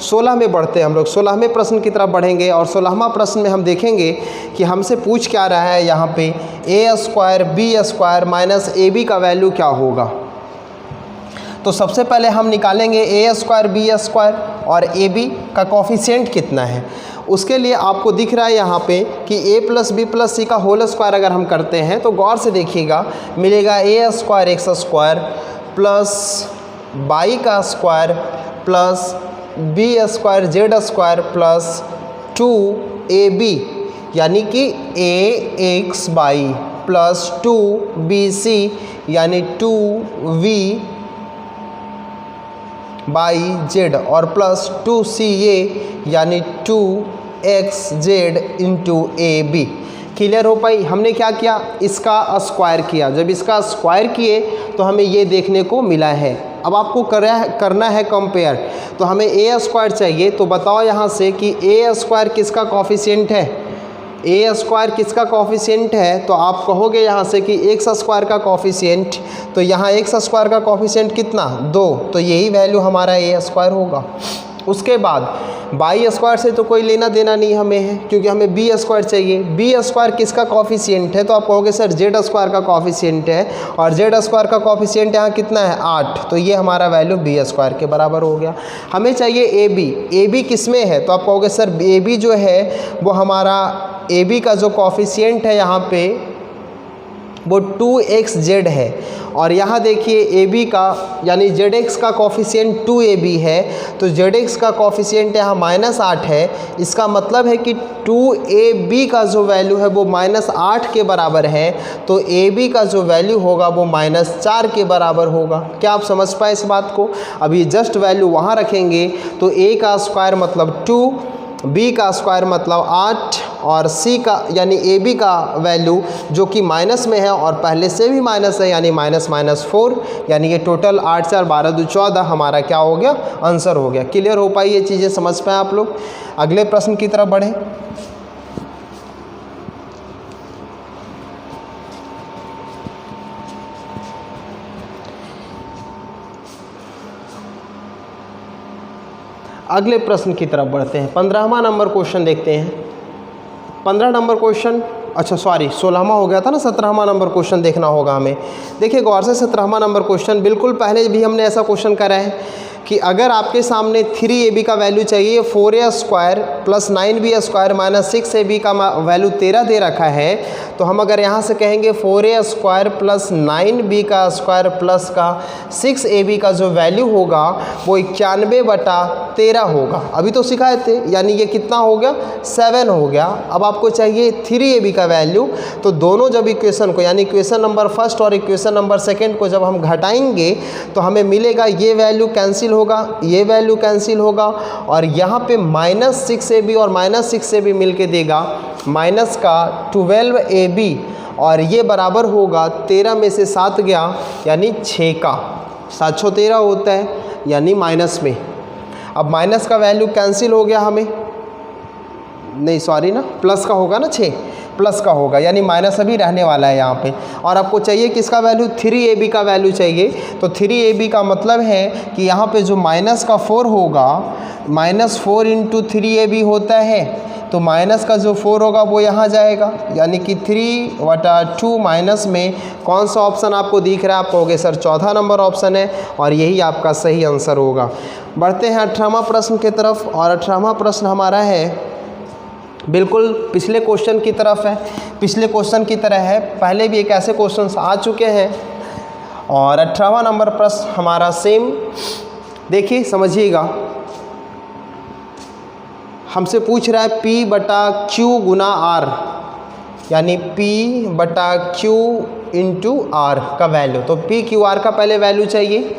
16 में बढ़ते हैं हम लोग, 16वें प्रश्न की तरफ बढ़ेंगे और 16वां प्रश्न में हम देखेंगे कि हमसे पूछ क्या रहा है यहाँ पे, a² b² - ab का वैल्यू क्या होगा। तो सबसे पहले हम निकालेंगे ए स्क्वायर बी स्क्वायर और ए बी का कॉफिशिएंट कितना है। उसके लिए आपको दिख रहा है यहाँ पे कि ए प्लस बी प्लस सी का होल स्क्वायर अगर हम करते हैं तो गौर से देखिएगा, मिलेगा A square X square plus by का square plus B square Z square plus 2ab, यानी कि ए एक्स बाई प्लस 2bc यानी 2v बाई जेड और प्लस 2ca यानी 2xz into A B. Clear हो पाई। हमने क्या किया, इसका स्क्वायर किया। जब इसका स्क्वायर किए तो हमें ये देखने को मिला है। अब आपको करना है कंपेयर, तो हमें ए स्क्वायर चाहिए। तो बताओ यहाँ से कि ए स्क्वायर किसका कॉफिशिएंट है, ए स्क्वायर किसका कॉफिशिएंट है। तो आप कहोगे यहाँ से कि एक्स स्क्वायर का कॉफिशिएंट, तो यहाँ एक्स स्क्वायर का कॉफिशिएंट कितना 2, तो यही वैल्यू हमारा ए स्क्वायर होगा। उसके बाद बाई स्क्वायर से तो कोई लेना देना नहीं हमें है, क्योंकि हमें बी स्क्वायर चाहिए। बी स्क्वायर किसका कॉफिशिएंट है, तो आप कहोगे सर जेड स्क्वायर का कॉफिशिएंट है, और जेड स्क्वायर का कॉफिशिएंट यहाँ कितना है 8, तो ये हमारा वैल्यू बी स्क्वायर के बराबर हो गया। हमें चाहिए ए बी। ए बी किस में है, तो आप कहोगे सर ए बी जो है वो हमारा ए बी का जो कॉफिशिएंट है यहाँ पे वो 2xz है, और यहाँ देखिए ए बी का यानी zx का कॉफिशिएंट 2ab है, तो zx का कॉफिशिएंट यहाँ -8 है। इसका मतलब है कि 2ab का जो वैल्यू है वो -8 के बराबर है, तो ab का जो वैल्यू होगा वो -4 के बराबर होगा। क्या आप समझ पाए इस बात को। अभी जस्ट वैल्यू वहाँ रखेंगे तो a का स्क्वायर मतलब 2, b का स्क्वायर मतलब 8 और c का यानी ए बी का वैल्यू जो कि माइनस में है और पहले से भी माइनस है यानी -4, यानी कि टोटल 8 4 12 2 14 हमारा क्या हो गया, आंसर हो गया। क्लियर हो पाई ये चीज़ें, समझ पाए आप लोग। अगले प्रश्न की तरफ बढ़ें। अगले प्रश्न की तरफ बढ़ते हैं। 15वां नंबर क्वेश्चन देखते हैं। 15 नंबर क्वेश्चन, अच्छा सॉरी 16वां हो गया था ना, 17वां नंबर क्वेश्चन देखना होगा हमें। देखिए गौर से 17वां नंबर क्वेश्चन, बिल्कुल पहले भी हमने ऐसा क्वेश्चन करा है कि अगर आपके सामने 3ab का वैल्यू चाहिए 4a square plus 9b square minus 6ab का वैल्यू 13 दे रखा है, तो हम अगर यहाँ से कहेंगे 4a स्क्वायर प्लस 9b का स्क्वायर प्लस का 6ab का जो वैल्यू होगा वो 91/13 होगा। अभी तो सिखाए थे, यानी ये कितना हो गया 7 हो गया। अब आपको चाहिए 3ab का वैल्यू, तो दोनों जब इक्वेशन को यानी इक्वेशन नंबर फर्स्ट और इक्वेशन नंबर सेकेंड को जब हम घटाएंगे तो हमें मिलेगा ये वैल्यू कैंसिल होगा, ये वैल्यू कैंसिल होगा, और यहाँ पे -6ab और -6ab मिलके देगा माइनस का 12ab, और ये बराबर होगा 13 में से 7 गया यानी 6 का, 7 6 13 होता है यानी माइनस में। अब माइनस का वैल्यू कैंसिल हो गया, हमें नहीं सॉरी ना, प्लस का होगा ना, 6 प्लस का होगा यानी माइनस अभी रहने वाला है यहाँ पे। और आपको चाहिए किसका वैल्यू, 3ab का वैल्यू चाहिए। तो 3ab का मतलब है कि यहाँ पे जो माइनस का 4 होगा, -4 इंटू 3ab होता है, तो माइनस का जो 4 होगा वो यहाँ जाएगा, यानी कि 3/2 माइनस में कौन सा ऑप्शन आपको दिख रहा है, आप कहोगे सर चौथा नंबर ऑप्शन है, और यही आपका सही आंसर होगा। बढ़ते हैं 18वां प्रश्न की तरफ, और 18वां प्रश्न हमारा है बिल्कुल पिछले क्वेश्चन की तरफ है, पिछले क्वेश्चन की तरह है। पहले भी एक ऐसे क्वेश्चन आ चुके हैं, और 18वां नंबर प्रश्न हमारा सेम। देखिए समझिएगा, हमसे पूछ रहा है P/Q गुना R, यानी P/Q इंटू R का वैल्यू। तो PQR का पहले वैल्यू चाहिए।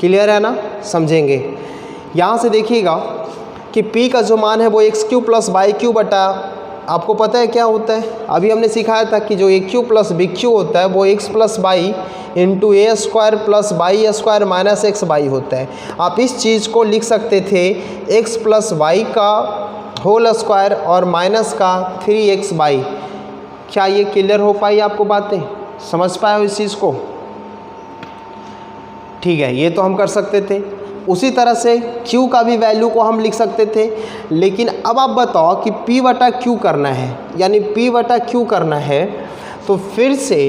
क्लियर है ना, समझेंगे। यहाँ से देखिएगा कि P का जो मान है वो XQ प्लस BQ बटा, आपको पता है क्या होता है, अभी हमने सिखाया था कि जो AQ प्लस BQ होता है वो x plus Y into A square plus by square minus x by होता है। आप इस चीज़ को लिख सकते थे x प्लस वाई का होल स्क्वायर और माइनस का 3x बाई। क्या ये क्लियर हो पाई आपको बातें, समझ पाए हो इस चीज़ को। ठीक है, ये तो हम कर सकते थे। उसी तरह से Q का भी वैल्यू को हम लिख सकते थे, लेकिन अब आप बताओ कि P/Q करना है, यानी P/Q करना है, तो फिर से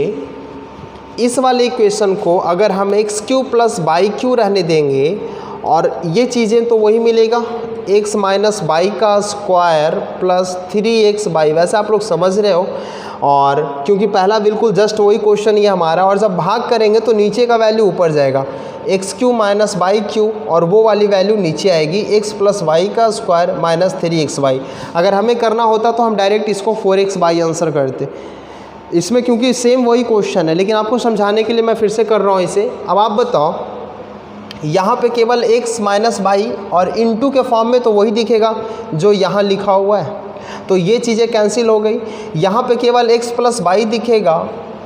इस वाले इक्वेशन को अगर हम x cube plus y Q रहने देंगे और ये चीज़ें तो वही मिलेगा, एक्स माइनस बाई का स्क्वायर प्लस 3x बाई, वैसे आप लोग समझ रहे हो। और क्योंकि पहला बिल्कुल जस्ट वही क्वेश्चन ये हमारा, और जब भाग करेंगे तो नीचे का वैल्यू ऊपर जाएगा, x cube minus y cube, और वो वाली वैल्यू नीचे आएगी, एक्स प्लस वाई का स्क्वायर माइनस 3x वाई। अगर हमें करना होता तो हम डायरेक्ट इसको 4x बाई आंसर करते इसमें, क्योंकि सेम वही क्वेश्चन है, लेकिन आपको समझाने के लिए मैं फिर से कर रहा हूँ इसे। अब आप बताओ, यहाँ पे केवल x माइनस बाई और इनटू के फॉर्म में तो वही दिखेगा जो यहाँ लिखा हुआ है, तो ये चीज़ें कैंसिल हो गई। यहाँ पे केवल x प्लस बाई दिखेगा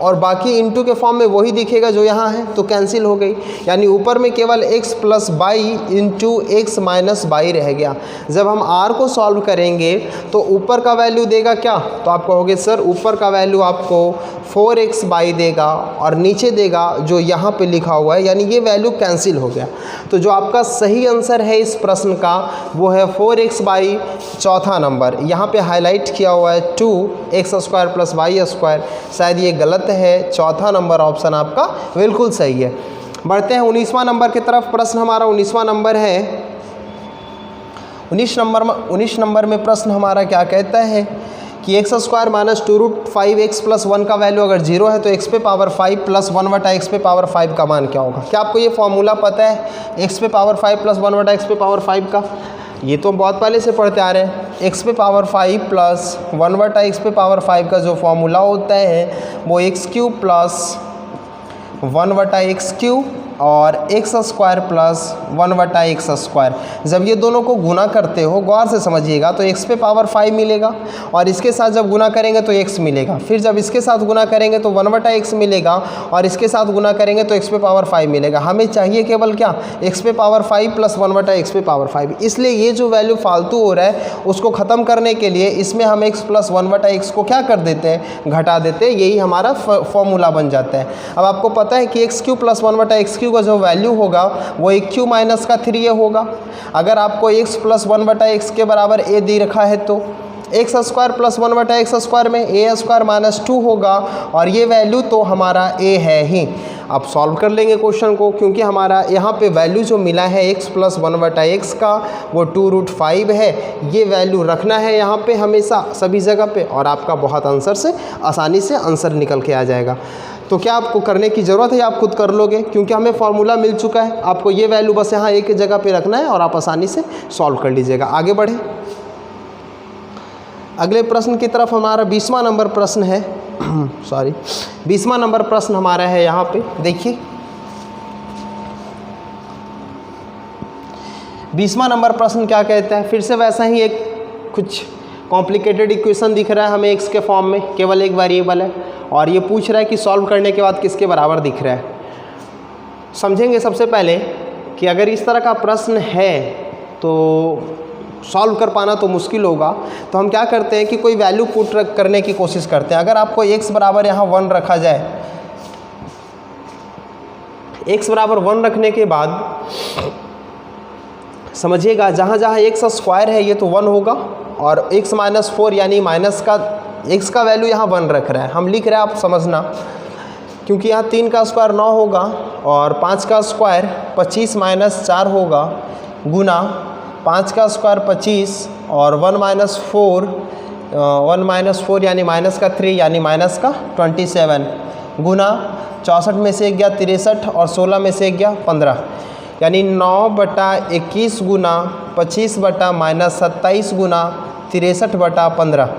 और बाकी इनटू के फॉर्म में वही दिखेगा जो यहाँ है, तो कैंसिल हो गई। यानी ऊपर में केवल x plus Y into X minus by रह गया। जब हम r को सॉल्व करेंगे तो ऊपर का वैल्यू देगा क्या, तो आप कहोगे सर ऊपर का वैल्यू आपको 4x बाई देगा और नीचे देगा जो यहाँ पे लिखा हुआ है, यानी ये वैल्यू कैंसिल हो गया। तो जो आपका सही आंसर है इस प्रश्न का वो है 4x बाई, चौथा नंबर यहाँ पे हाईलाइट किया हुआ है 2x square plus Y square, शायद ये गलत है, चौथा नंबर ऑप्शन आपका बिल्कुल सही है। बढ़ते हैं 19वां नंबर की तरफ। प्रश्न हमारा 19वां नंबर है। 19 नंबर में प्रश्न हमारा क्या कहता है कि x square minus 2√5x plus 1 का वैल्यू अगर 0 है तो x पे पावर 5 प्लस 1 बटा एक्स पे पावर 5 का मान क्या होगा। क्या आपको ये फॉर्मूला पता है x पे पावर 5 प्लस 1 बटा एक्स पे पावर 5 का? ये तो बहुत पहले से पढ़ते आ रहे हैं। x पे पावर 5 प्लस 1 बटा एक्स पे पावर 5 का जो फॉर्मूला होता है वो एक्स क्यूब प्लस 1 बटा एक्स क्यूब और एक्स स्क्वायर प्लस 1 बटा एक्स स्क्वायर। जब ये दोनों को गुना करते हो, गौर से समझिएगा, तो x पे पावर 5 मिलेगा और इसके साथ जब गुना करेंगे तो x मिलेगा, फिर जब इसके साथ गुना करेंगे तो 1 बटा x मिलेगा और इसके साथ गुना करेंगे तो x पे पावर 5 मिलेगा। हमें चाहिए केवल क्या, x पे पावर 5 प्लस 1 बटा एक्स पे पावर 5। इसलिए ये जो वैल्यू फालतू हो रहा है उसको ख़त्म करने के लिए इसमें हम x प्लस 1 बटा एक्स को क्या कर देते हैं, घटा देते हैं, यही हमारा फॉर्मूला बन जाता है। अब आपको पता है कि एक्स क्यू प्लस 1 बटा एक्स क्यू का जो वैल्यू होगा वो एक क्यू माइनस का 3a होगा। अगर आपको x प्लस 1 बटा एक्स के बराबर a दे रखा है तो एक्स स्क्वायर प्लस 1 बटा एक्स स्क्वायर में a स्क्वायर माइनस 2 होगा और ये वैल्यू तो हमारा a है ही। अब सॉल्व कर लेंगे क्वेश्चन को, क्योंकि हमारा यहाँ पे वैल्यू जो मिला है x प्लस 1 बटा एक्स का वो 2√5 है। ये वैल्यू रखना है यहाँ पे हमेशा सभी जगह पे और आपका बहुत आंसर से आसानी से आंसर निकल के आ जाएगा। तो क्या आपको करने की ज़रूरत है, आप खुद कर लोगे, क्योंकि हमें फॉर्मूला मिल चुका है। आपको ये वैल्यू बस यहाँ एक जगह पे रखना है और आप आसानी से सॉल्व कर लीजिएगा। आगे बढ़े अगले प्रश्न की तरफ। हमारा 20वां नंबर प्रश्न है सॉरी 20वां नंबर प्रश्न हमारा है। यहाँ पे देखिए 20वां नंबर प्रश्न क्या कहता है। फिर से वैसा ही एक कुछ कॉम्प्लिकेटेड इक्वेशन दिख रहा है हमें x के फॉर्म में, केवल एक वेरिएबल है और ये पूछ रहा है कि सॉल्व करने के बाद किसके बराबर दिख रहा है। समझेंगे सबसे पहले कि अगर इस तरह का प्रश्न है तो सॉल्व कर पाना तो मुश्किल होगा, तो हम क्या करते हैं कि कोई वैल्यू पुट करने की कोशिश करते हैं। अगर आपको x बराबर यहाँ 1 रखा जाए, x बराबर 1 रखने के बाद समझिएगा जहाँ जहाँ एक्स स्क्वायर है ये तो 1 होगा और x माइनस 4 यानी माइनस का x का वैल्यू यहाँ 1 रख रहा है, हम लिख रहे हैं, आप समझना, क्योंकि यहाँ 3 का स्क्वायर 9 होगा और 5 का स्क्वायर 25 माइनस 4 होगा गुना 5 का स्क्वायर 25 और 1 माइनस 4 यानी माइनस का 3 यानी माइनस का 27 गुना 64 में से 1 गया 63 और 16 में से 1 गया 15 यानी 9 बटा 21 गुना 25 बटा माइनस 27 गुना 63 बटा 15।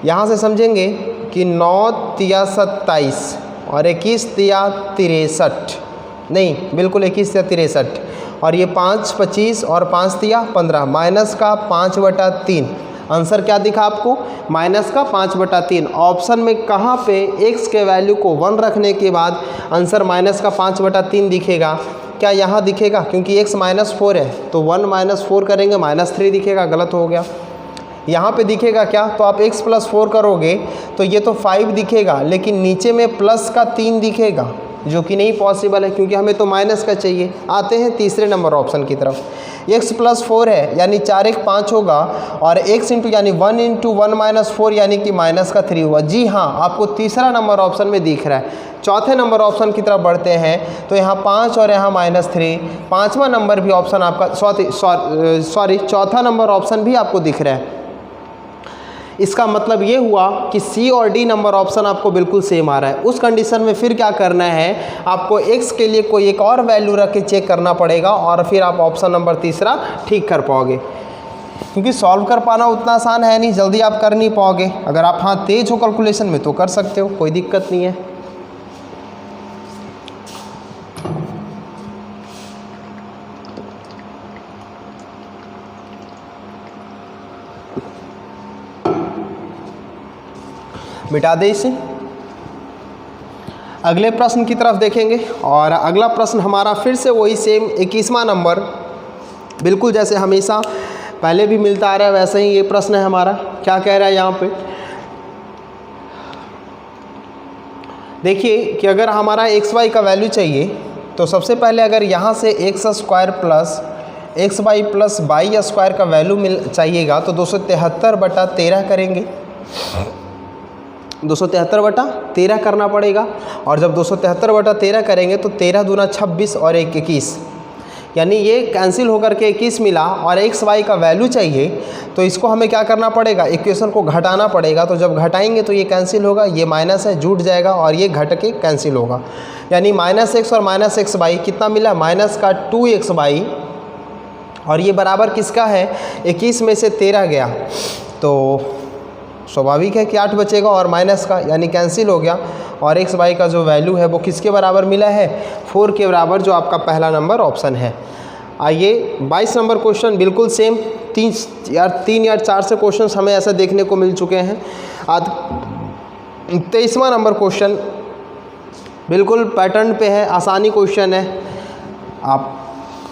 यहाँ से समझेंगे कि 9 तिया 27 और 21 तिया 63, नहीं बिल्कुल 21 तिया 63 और ये 5 25 और 5 तिया 15, माइनस का 5 बटा 3। आंसर क्या दिखा आपको, माइनस का 5 बटा 3। ऑप्शन में कहाँ पे x के वैल्यू को 1 रखने के बाद आंसर माइनस का 5 बटा 3 दिखेगा, क्या यहाँ दिखेगा, क्योंकि x माइनस 4 है तो 1 माइनस 4 करेंगे माइनस 3 दिखेगा, गलत हो गया। यहाँ पे दिखेगा क्या, तो आप x प्लस 4 करोगे तो ये तो 5 दिखेगा, लेकिन नीचे में प्लस का 3 दिखेगा, जो कि नहीं पॉसिबल है क्योंकि हमें तो माइनस का चाहिए। आते हैं तीसरे नंबर ऑप्शन की तरफ। x + 4 है यानी 4 1 5 होगा और x इंटू यानी 1 इंटू 1 - 4 यानी कि -3 हुआ। जी हाँ, आपको तीसरा नंबर ऑप्शन में दिख रहा है। चौथे नंबर ऑप्शन की तरफ बढ़ते हैं तो यहाँ 5 और यहाँ -3, पाँचवा नंबर भी ऑप्शन आपका चौथा नंबर ऑप्शन भी आपको दिख रहा है। इसका मतलब ये हुआ कि सी और डी नंबर ऑप्शन आपको बिल्कुल सेम आ रहा है। उस कंडीशन में फिर क्या करना है, आपको x के लिए कोई एक और वैल्यू रख के चेक करना पड़ेगा और फिर आप ऑप्शन नंबर तीसरा ठीक कर पाओगे, क्योंकि सॉल्व कर पाना उतना आसान है नहीं, जल्दी आप कर नहीं पाओगे। अगर आप हाँ तेज हो कैलकुलेशन में तो कर सकते हो, कोई दिक्कत नहीं है। मिटा दे इसे। अगले प्रश्न की तरफ देखेंगे और अगला प्रश्न हमारा फिर से वही सेम 21वां नंबर, बिल्कुल जैसे हमेशा पहले भी मिलता आ रहा है वैसे ही ये प्रश्न है हमारा। क्या कह रहा है यहाँ पे, देखिए कि अगर हमारा xy का वैल्यू चाहिए तो सबसे पहले अगर यहाँ से x² plus xy plus y² का वैल्यू चाहिएगा तो 273/13 करेंगे। 273/13 करना पड़ेगा और जब 273/13 करेंगे तो 13 दूना 26 और 1 21, यानी ये कैंसिल होकर के 21 मिला और xy का वैल्यू चाहिए तो इसको हमें क्या करना पड़ेगा, इक्वेशन को घटाना पड़ेगा। तो जब घटाएंगे तो ये कैंसिल होगा, ये माइनस है जुट जाएगा और ये घट के कैंसिल होगा, यानी -x और -xy कितना मिला, -2xy और ये बराबर किसका है, 21 में से 13 गया तो स्वाभाविक है कि 8 बचेगा और माइनस का यानी कैंसिल हो गया और xy का जो वैल्यू है वो किसके बराबर मिला है, 4 के बराबर, जो आपका पहला नंबर ऑप्शन है। आइए 22 नंबर क्वेश्चन बिल्कुल सेम, 3 या 4 से क्वेश्चंस हमें ऐसा देखने को मिल चुके हैं। 23वां नंबर क्वेश्चन बिल्कुल पैटर्न पे है, आसानी क्वेश्चन है। आप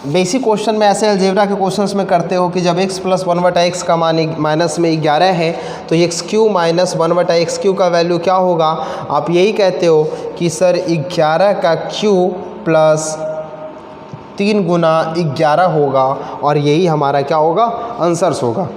बेसिक क्वेश्चन में ऐसे अलजेब्रा के क्वेश्चंस में करते हो कि जब x + 1/x का मान माइनस में 11 है तो x³ - 1/x³ का वैल्यू क्या होगा, आप यही कहते हो कि सर 11 का क्यूब प्लस 3 गुना 11 होगा और यही हमारा क्या होगा, आंसर्स होगा।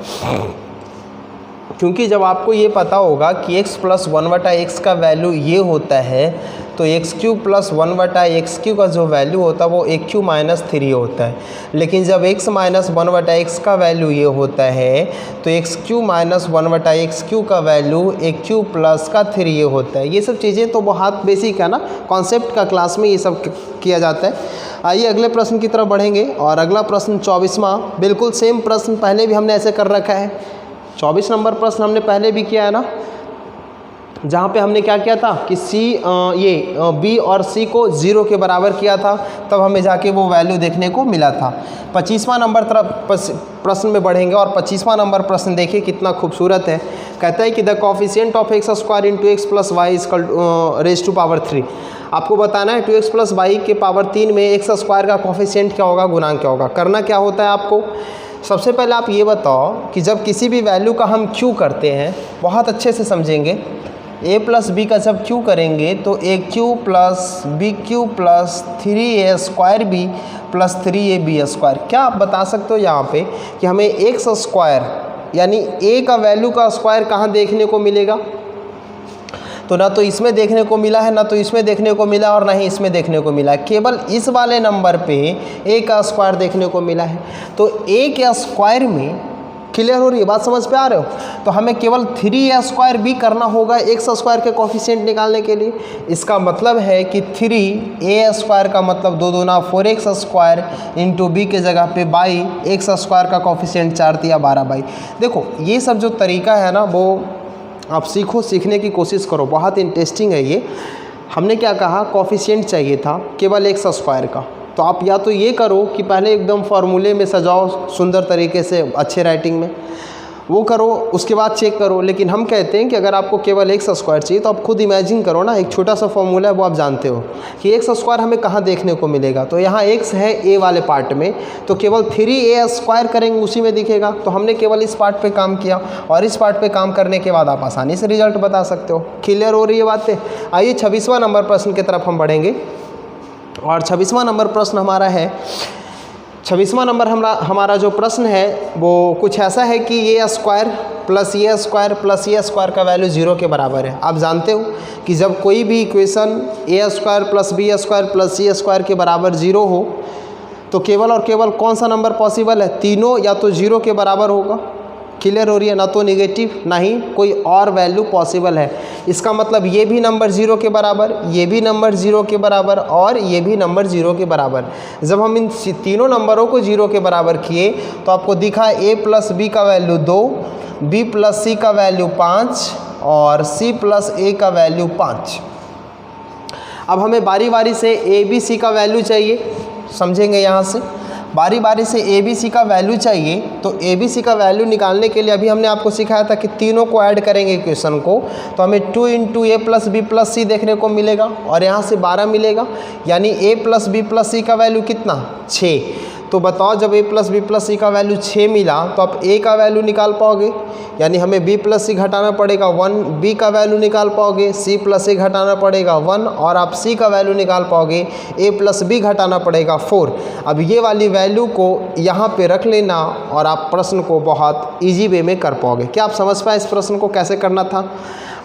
क्योंकि जब आपको ये पता होगा कि x + 1/x का वैल्यू ये होता है तो x³ + 1/x³ का जो वैल्यू होता है वो a³ - 3 होता है। लेकिन जब x - 1/x का वैल्यू ये होता है तो x³ - 1/x³ का वैल्यू a³ + 3 ये होता है। ये सब चीज़ें तो बहुत बेसिक है ना, कॉन्सेप्ट का क्लास में ये सब किया जाता है। आइए अगले प्रश्न की तरफ बढ़ेंगे और अगला प्रश्न 24वां, बिल्कुल सेम प्रश्न पहले भी हमने ऐसे कर रखा है। 24 नंबर प्रश्न हमने पहले भी किया है ना, जहाँ पे हमने क्या किया था कि B और C को 0 के बराबर किया था, तब हमें जाके वो वैल्यू देखने को मिला था। 25वां नंबर तरफ प्रश्न में बढ़ेंगे और 25वां नंबर प्रश्न देखिए कितना खूबसूरत है। कहता है कि the coefficient of x² × x + y raise to power 3। आपको बताना है 2x + y के पावर 3 में x² का कोफिशिएंट क्या होगा, गुणांक क्या होगा। करना क्या होता है आपको, सबसे पहले आप ये बताओ कि जब किसी भी वैल्यू का हम क्यू करते हैं, बहुत अच्छे से समझेंगे, a + b का जब क्यू करेंगे तो a³ + b³ + 3a² + 3ab²। क्या आप बता सकते हो यहाँ पे कि हमें x² यानी a का वैल्यू का स्क्वायर कहाँ देखने को मिलेगा, तो ना तो इसमें देखने को मिला है, ना तो इसमें देखने को मिला और ना ही इसमें देखने को मिला है। केवल इस वाले नंबर पे a का स्क्वायर देखने को मिला है। तो a के स्क्वायर में, क्लियर हो रही है बात, समझ पे आ रहे हो, तो हमें केवल 3a² भी करना होगा x² के कोफिशिएंट निकालने के लिए। इसका मतलब है कि 3a² का मतलब 2 दूना 4x² इंटू b के जगह पे बाई x² का कोफिशिएंट 4 × 12 देखो ये सब जो तरीका है ना वो आप सीखो, सीखने की कोशिश करो, बहुत इंटरेस्टिंग है ये। हमने क्या कहा, कोफिशिएंट चाहिए था केवल x² का, तो आप या तो ये करो कि पहले एकदम फार्मूले में सजाओ सुंदर तरीके से, अच्छे राइटिंग में वो करो, उसके बाद चेक करो। लेकिन हम कहते हैं कि अगर आपको केवल x² चाहिए तो आप खुद इमेजिन करो ना, एक छोटा सा फॉर्मूला है वो आप जानते हो कि x² हमें कहाँ देखने को मिलेगा। तो यहाँ x है a वाले पार्ट में, तो केवल 3a² करेंगे उसी में दिखेगा। तो हमने केवल इस पार्ट पे काम किया और इस पार्ट पे काम करने के बाद आप आसानी से रिजल्ट बता सकते हो। क्लियर हो रही है बातें। आइए 26वां नंबर प्रश्न की तरफ हम बढ़ेंगे। और 26वां नंबर प्रश्न हमारा है, 26वां नंबर हमारा जो प्रश्न है वो कुछ ऐसा है कि ये स्क्वायर प्लस ये स्क्वायर प्लस ये स्क्वायर का वैल्यू 0 के बराबर है। आप जानते हो कि जब कोई भी equation A square plus B square plus C square के बराबर 0 हो तो केवल और केवल कौन सा नंबर पॉसिबल है, तीनों या तो 0 के बराबर होगा। क्लियर हो रही है, ना तो नेगेटिव ना ही कोई और वैल्यू पॉसिबल है। इसका मतलब ये भी नंबर 0 के बराबर, ये भी नंबर 0 के बराबर और ये भी नंबर 0 के बराबर। जब हम इन तीनों नंबरों को 0 के बराबर किए तो आपको दिखा a प्लस बी का वैल्यू 2, b प्लस सी का वैल्यू 5 और c प्लस a का वैल्यू 5। अब हमें बारी बारी से a b c का वैल्यू चाहिए, समझेंगे यहाँ से। बारी बारी से ए बी सी का वैल्यू चाहिए तो ए बी सी का वैल्यू निकालने के लिए अभी हमने आपको सिखाया था कि तीनों को ऐड करेंगे इक्वेशन को, तो हमें 2 into A plus B plus सी देखने को मिलेगा और यहाँ से 12 मिलेगा, यानी ए प्लस बी प्लस सी का वैल्यू कितना, 6। तो बताओ जब a plus B plus C का वैल्यू 6 मिला तो आप a का वैल्यू निकाल पाओगे, यानी हमें b प्लस सी घटाना पड़ेगा 1, b का वैल्यू निकाल पाओगे, c प्लस a घटाना पड़ेगा 1 और आप c का वैल्यू निकाल पाओगे, a प्लस b घटाना पड़ेगा 4। अब ये वाली वैल्यू को यहाँ पे रख लेना और आप प्रश्न को बहुत ईजी वे में कर पाओगे। क्या आप समझ पाए इस प्रश्न को कैसे करना था?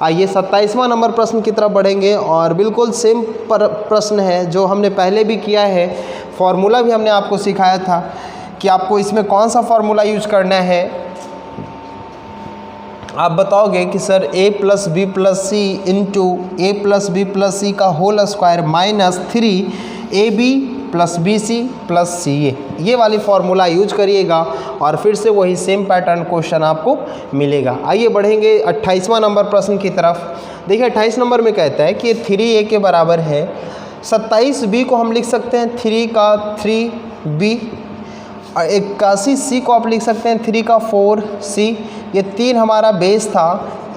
आइए 27वां नंबर प्रश्न की तरफ बढ़ेंगे और बिल्कुल सेम प्रश्न है जो हमने पहले भी किया है। फॉर्मूला भी हमने आपको सिखाया था कि आपको इसमें कौन सा फॉर्मूला यूज करना है। आप बताओगे कि sir a plus B plus C into A plus B plus C का whole square minus 3ab plus B C plus C ये वाली फॉर्मूला यूज करिएगा और फिर से वही सेम पैटर्न क्वेश्चन आपको मिलेगा। आइए बढ़ेंगे 28वां नंबर प्रश्न की तरफ। देखिए 28 नंबर में कहता है कि 3a के बराबर है, 27b को हम लिख सकते हैं 3 का 3b और 81c को आप लिख सकते हैं 3 का 4c। ये 3 हमारा बेस था,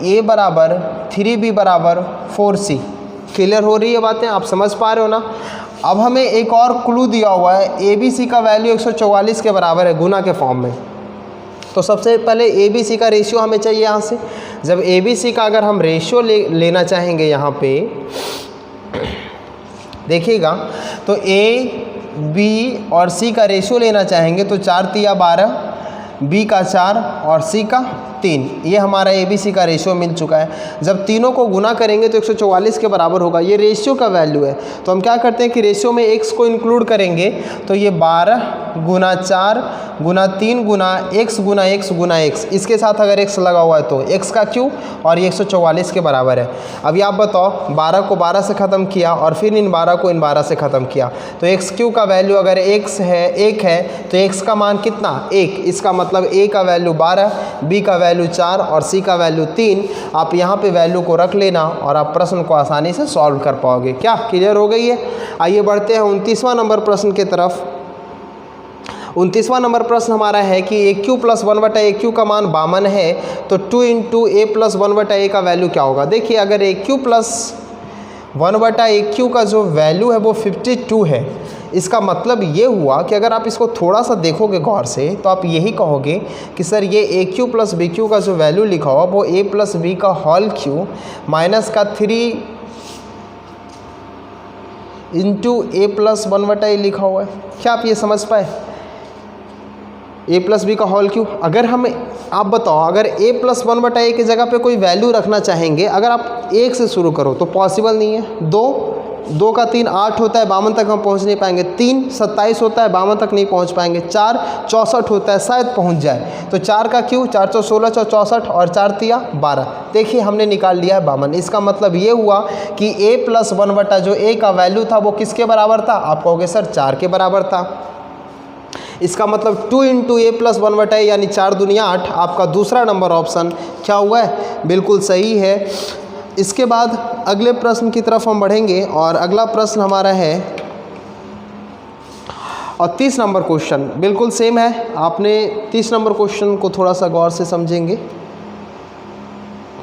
a बराबर 3b बराबर 4c। क्लियर हो रही है बातें, आप समझ पा रहे हो ना? अब हमें एक और क्लू दिया हुआ है, ए बी सी का वैल्यू 144 के बराबर है गुना के फॉर्म में। तो सबसे पहले ए बी सी का रेशियो हमें चाहिए यहाँ से। जब ए बी सी का अगर हम रेशियो लेना चाहेंगे यहाँ पे देखिएगा, तो ए बी और सी का रेशियो लेना चाहेंगे तो 4 तिया 12, बी का 4 और सी का 3, ये हमारा ए बी सी का रेशियो मिल चुका है। जब तीनों को गुना करेंगे तो 144 के बराबर होगा। ये रेशियो का वैल्यू है, तो हम क्या करते हैं कि रेशियो में x को इंक्लूड करेंगे तो ये 12 गुना 4 गुना 3 गुना x गुना x गुना x, इसके साथ अगर x लगा हुआ है तो x का क्यू और ये 144 के बराबर है। अभी आप बताओ 12 को 12 से ख़त्म किया और फिर इन 12 को इन 12 से ख़त्म किया तो एक्स क्यू का वैल्यू अगर x है 1 है तो x का मान कितना 1। इसका मतलब a का वैल्यू 12, b का वैल्यू 4 और c का वैल्यू 3। आप यहाँ पे वैल्यू को रख लेना और आप प्रश्न को आसानी से सॉल्व कर पाओगे। क्या क्लियर हो गई है? आइए बढ़ते हैं 29वां नंबर प्रश्न की तरफ। 29वां नंबर प्रश्न हमारा है कि ए क्यू प्लस 1/a का मान 52 है तो 2 इंटू ए प्लस 1/a का वैल्यू क्या होगा? देखिए अगर ए क्यू प्लस 1/a का जो वैल्यू है वो 52 है, इसका मतलब ये हुआ कि अगर आप इसको थोड़ा सा देखोगे गौर से तो आप यही कहोगे कि सर ये ए क्यू प्लस बी क्यू का जो वैल्यू लिखा हुआ वो ए प्लस बी का होल क्यू माइनस का 3 इंटू ए प्लस 1/a लिखा हुआ है। क्या आप ये समझ पाए? ए प्लस बी का होल क्यू, अगर हम आप बताओ अगर a प्लस 1/a की जगह पे कोई वैल्यू रखना चाहेंगे, अगर आप 1 से शुरू करो तो पॉसिबल नहीं है। 2 का 3 8 होता है, 52 तक हम पहुंच नहीं पाएंगे। 3 27 होता है, 52 तक नहीं पहुंच पाएंगे। 4 64 होता है, शायद पहुंच जाए। तो 4 का क्यू 4 4 16 4 64 और 4 तिया 12। देखिए हमने निकाल लिया है 52। इसका मतलब ये हुआ कि a प्लस 1 जो a का वैल्यू था वो किसके बराबर था? आप कहोगे सर 4 के बराबर था। इसका मतलब 2 इंटू ए प्लस 1/a यानी 4 दूनी 8। आपका दूसरा नंबर ऑप्शन क्या हुआ है? बिल्कुल सही है। इसके बाद अगले प्रश्न की तरफ हम बढ़ेंगे और अगला प्रश्न हमारा है और 30 नंबर क्वेश्चन बिल्कुल सेम है। आपने 30 नंबर क्वेश्चन को थोड़ा सा गौर से समझेंगे।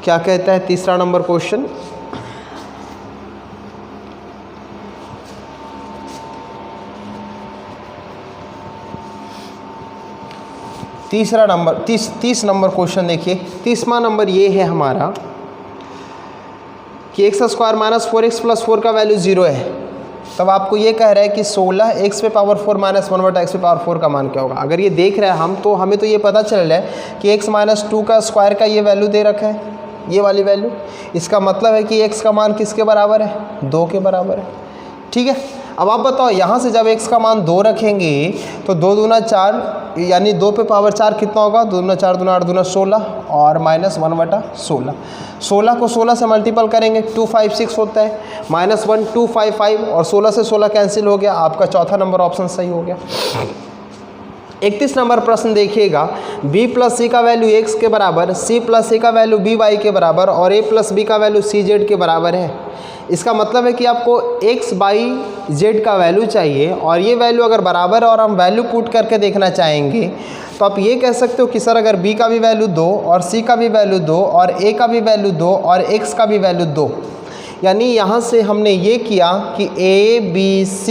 क्या कहता है तीसरा नंबर क्वेश्चन? तीसरा नंबर 30 नंबर क्वेश्चन देखिए। 30वां नंबर ये है हमारा कि x² माइनस 4x प्लस 4 का वैल्यू 0 है। तब आपको ये कह रहा है कि 16 x पे पावर 4 माइनस 1/x पे पावर 4 का मान क्या होगा। अगर ये देख रहे हैं हम तो हमें तो ये पता चल रहा है कि x माइनस 2 का स्क्वायर का ये वैल्यू दे रखा है, ये वाली वैल्यू। इसका मतलब है कि x का मान किसके बराबर है, 2 के बराबर है। ठीक है, अब आप बताओ यहाँ से जब x का मान 2 रखेंगे तो 2 दूना 4 यानी 2 पे पावर 4 कितना होगा, 2 दूना 4 दूना 8 दूना 16 और माइनस 1/16। 16 को 16 से मल्टीपल करेंगे 256 होता है, -1 255 और 16 से 16 कैंसिल हो गया, आपका चौथा नंबर ऑप्शन सही हो गया। 31 नंबर प्रश्न देखिएगा, b प्लस सी का वैल्यू x के बराबर, c प्लस a का वैल्यू by के बराबर और a प्लस b का वैल्यू cz के बराबर है। इसका मतलब है कि आपको x बाई z का वैल्यू चाहिए और ये वैल्यू अगर बराबर है और हम वैल्यू पुट करके देखना चाहेंगे तो आप ये कह सकते हो कि सर अगर b का भी वैल्यू 2 और c का भी वैल्यू 2 और a का भी वैल्यू 2 और x का भी वैल्यू 2, यानी यहाँ से हमने ये किया कि a b c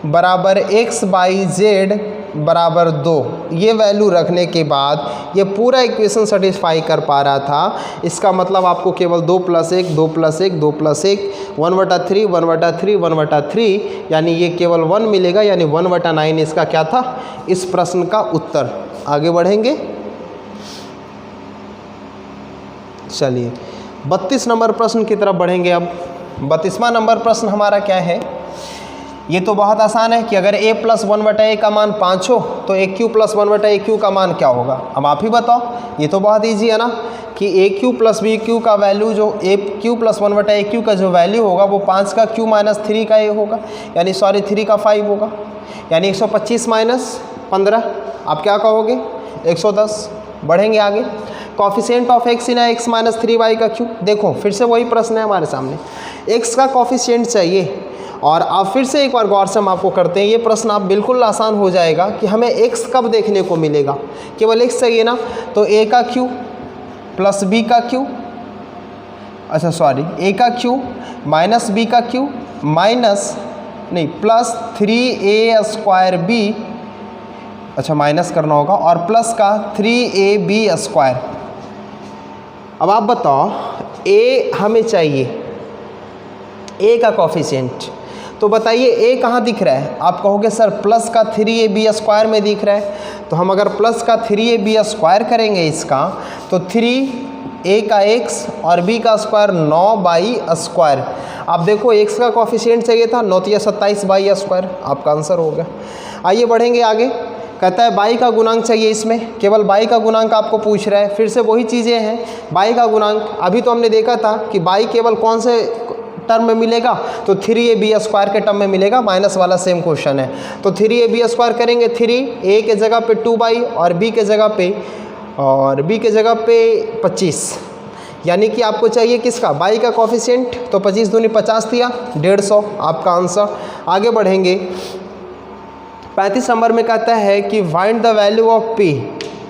बराबर x बाई z बराबर 2, ये वैल्यू रखने के बाद ये पूरा इक्वेशन सेटिस्फाई कर पा रहा था। इसका मतलब आपको केवल 2 + 1 2 + 1 2 + 1 1/3 1/3 1/3 यानी ये केवल 1 मिलेगा, यानी 1/9 इसका क्या था, इस प्रश्न का उत्तर। आगे बढ़ेंगे, चलिए 32 नंबर प्रश्न की तरफ बढ़ेंगे। अब 32वां नंबर प्रश्न हमारा क्या है, ये तो बहुत आसान है कि अगर a + 1/a का मान 5 हो तो aq + 1/aq का मान क्या होगा। अब आप ही बताओ, ये तो बहुत इजी है ना कि aq + bq का वैल्यू जो aq + 1/aq का जो वैल्यू होगा वो 5 का q - 3 का a होगा, यानी सॉरी 3 का 5 होगा, यानी 125 - 15 आप क्या कहोगे, 110। बढ़ेंगे आगे, coefficient of x in x - 3y का q। देखो फिर से वही प्रश्न है हमारे सामने, x का कॉफिशिएंट चाहिए और आप फिर से एक बार गौर से हम आपको करते हैं ये प्रश्न, आप बिल्कुल आसान हो जाएगा कि हमें x कब देखने को मिलेगा, केवल x चाहिए ना, तो a का q प्लस b का q, अच्छा सॉरी a का q माइनस b का q माइनस नहीं प्लस 3a² b, अच्छा माइनस करना होगा, और प्लस का 3ab²। अब आप बताओ a हमें चाहिए, a का कॉफिशिएंट, तो बताइए a कहाँ दिख रहा है, आप कहोगे सर प्लस का 3ab² में दिख रहा है। तो हम अगर प्लस का 3ab² करेंगे इसका तो 3a का x और b का स्क्वायर 9/²। आप देखो x का कॉफिशिएंट चाहिए था 9 × 27/², आपका आंसर हो गया। आइए बढ़ेंगे आगे, कहता है बाई का गुणांक चाहिए, इसमें केवल बाई का गुणांक आपको पूछ रहा है। फिर से वही चीज़ें हैं, बाई का गुणांक अभी तो हमने देखा था कि बाई केवल कौन से टर्म में मिलेगा, तो 3ab² के टर्म में मिलेगा, माइनस वाला सेम क्वेश्चन है। तो 3ab² करेंगे, 3 a के जगह पे 2 और b के जगह पे 25, यानी कि आपको चाहिए किसका, बाई का कॉफिशिएंट, तो 25 दूनी 50 दिया 150, आपका आंसर। आगे बढ़ेंगे, 35 नंबर में कहता है कि find the value of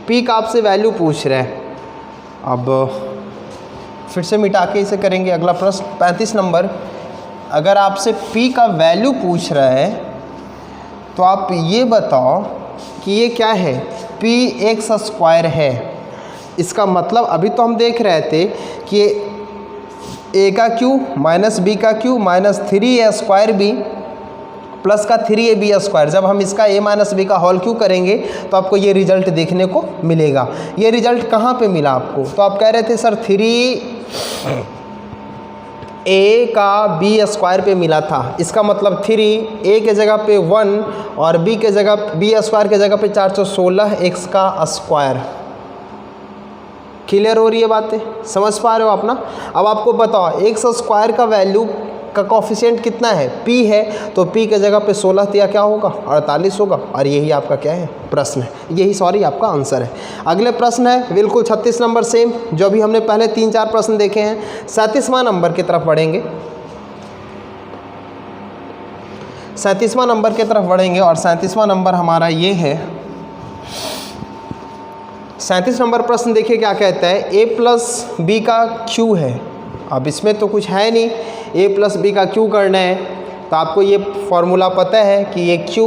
p का आपसे वैल्यू पूछ रहा है। अब फिर से मिटा के इसे करेंगे अगला प्रश्न। 35 नंबर, अगर आपसे p का वैल्यू पूछ रहा है तो आप ये बताओ कि ये क्या है, px² है। इसका मतलब अभी तो हम देख रहे थे कि a का q माइनस b का q माइनस 3a² प्लस का 3ab²। जब हम इसका a माइनस b का होल क्यू करेंगे तो आपको ये रिजल्ट देखने को मिलेगा। ये रिजल्ट कहाँ पे मिला आपको, तो आप कह रहे थे सर 3a का b² पे मिला था। इसका मतलब 3a के जगह पे 1 और b के जगह पे 416 x का स्क्वायर। क्लियर हो रही है बातें, समझ पा रहे हो आप ना। अब आपको बताओ x² का वैल्यू का कॉफिशिएंट कितना है, p है, तो p के जगह पे 16 दिया क्या होगा, 48 होगा, और यही आपका क्या है प्रश्न है, यही सॉरी आपका आंसर है। अगले प्रश्न है बिल्कुल 36 नंबर सेम, जो अभी हमने पहले 3-4 प्रश्न देखे हैं। 37वां नंबर की तरफ बढ़ेंगे, 37वां नंबर की तरफ बढ़ेंगे और 37वां नंबर हमारा ये है। 37 नंबर प्रश्न देखिए क्या कहता है, a प्लस b का q है। अब इसमें तो कुछ है नहीं, a प्लस b का q करना है, तो आपको ये फॉर्मूला पता है कि ये q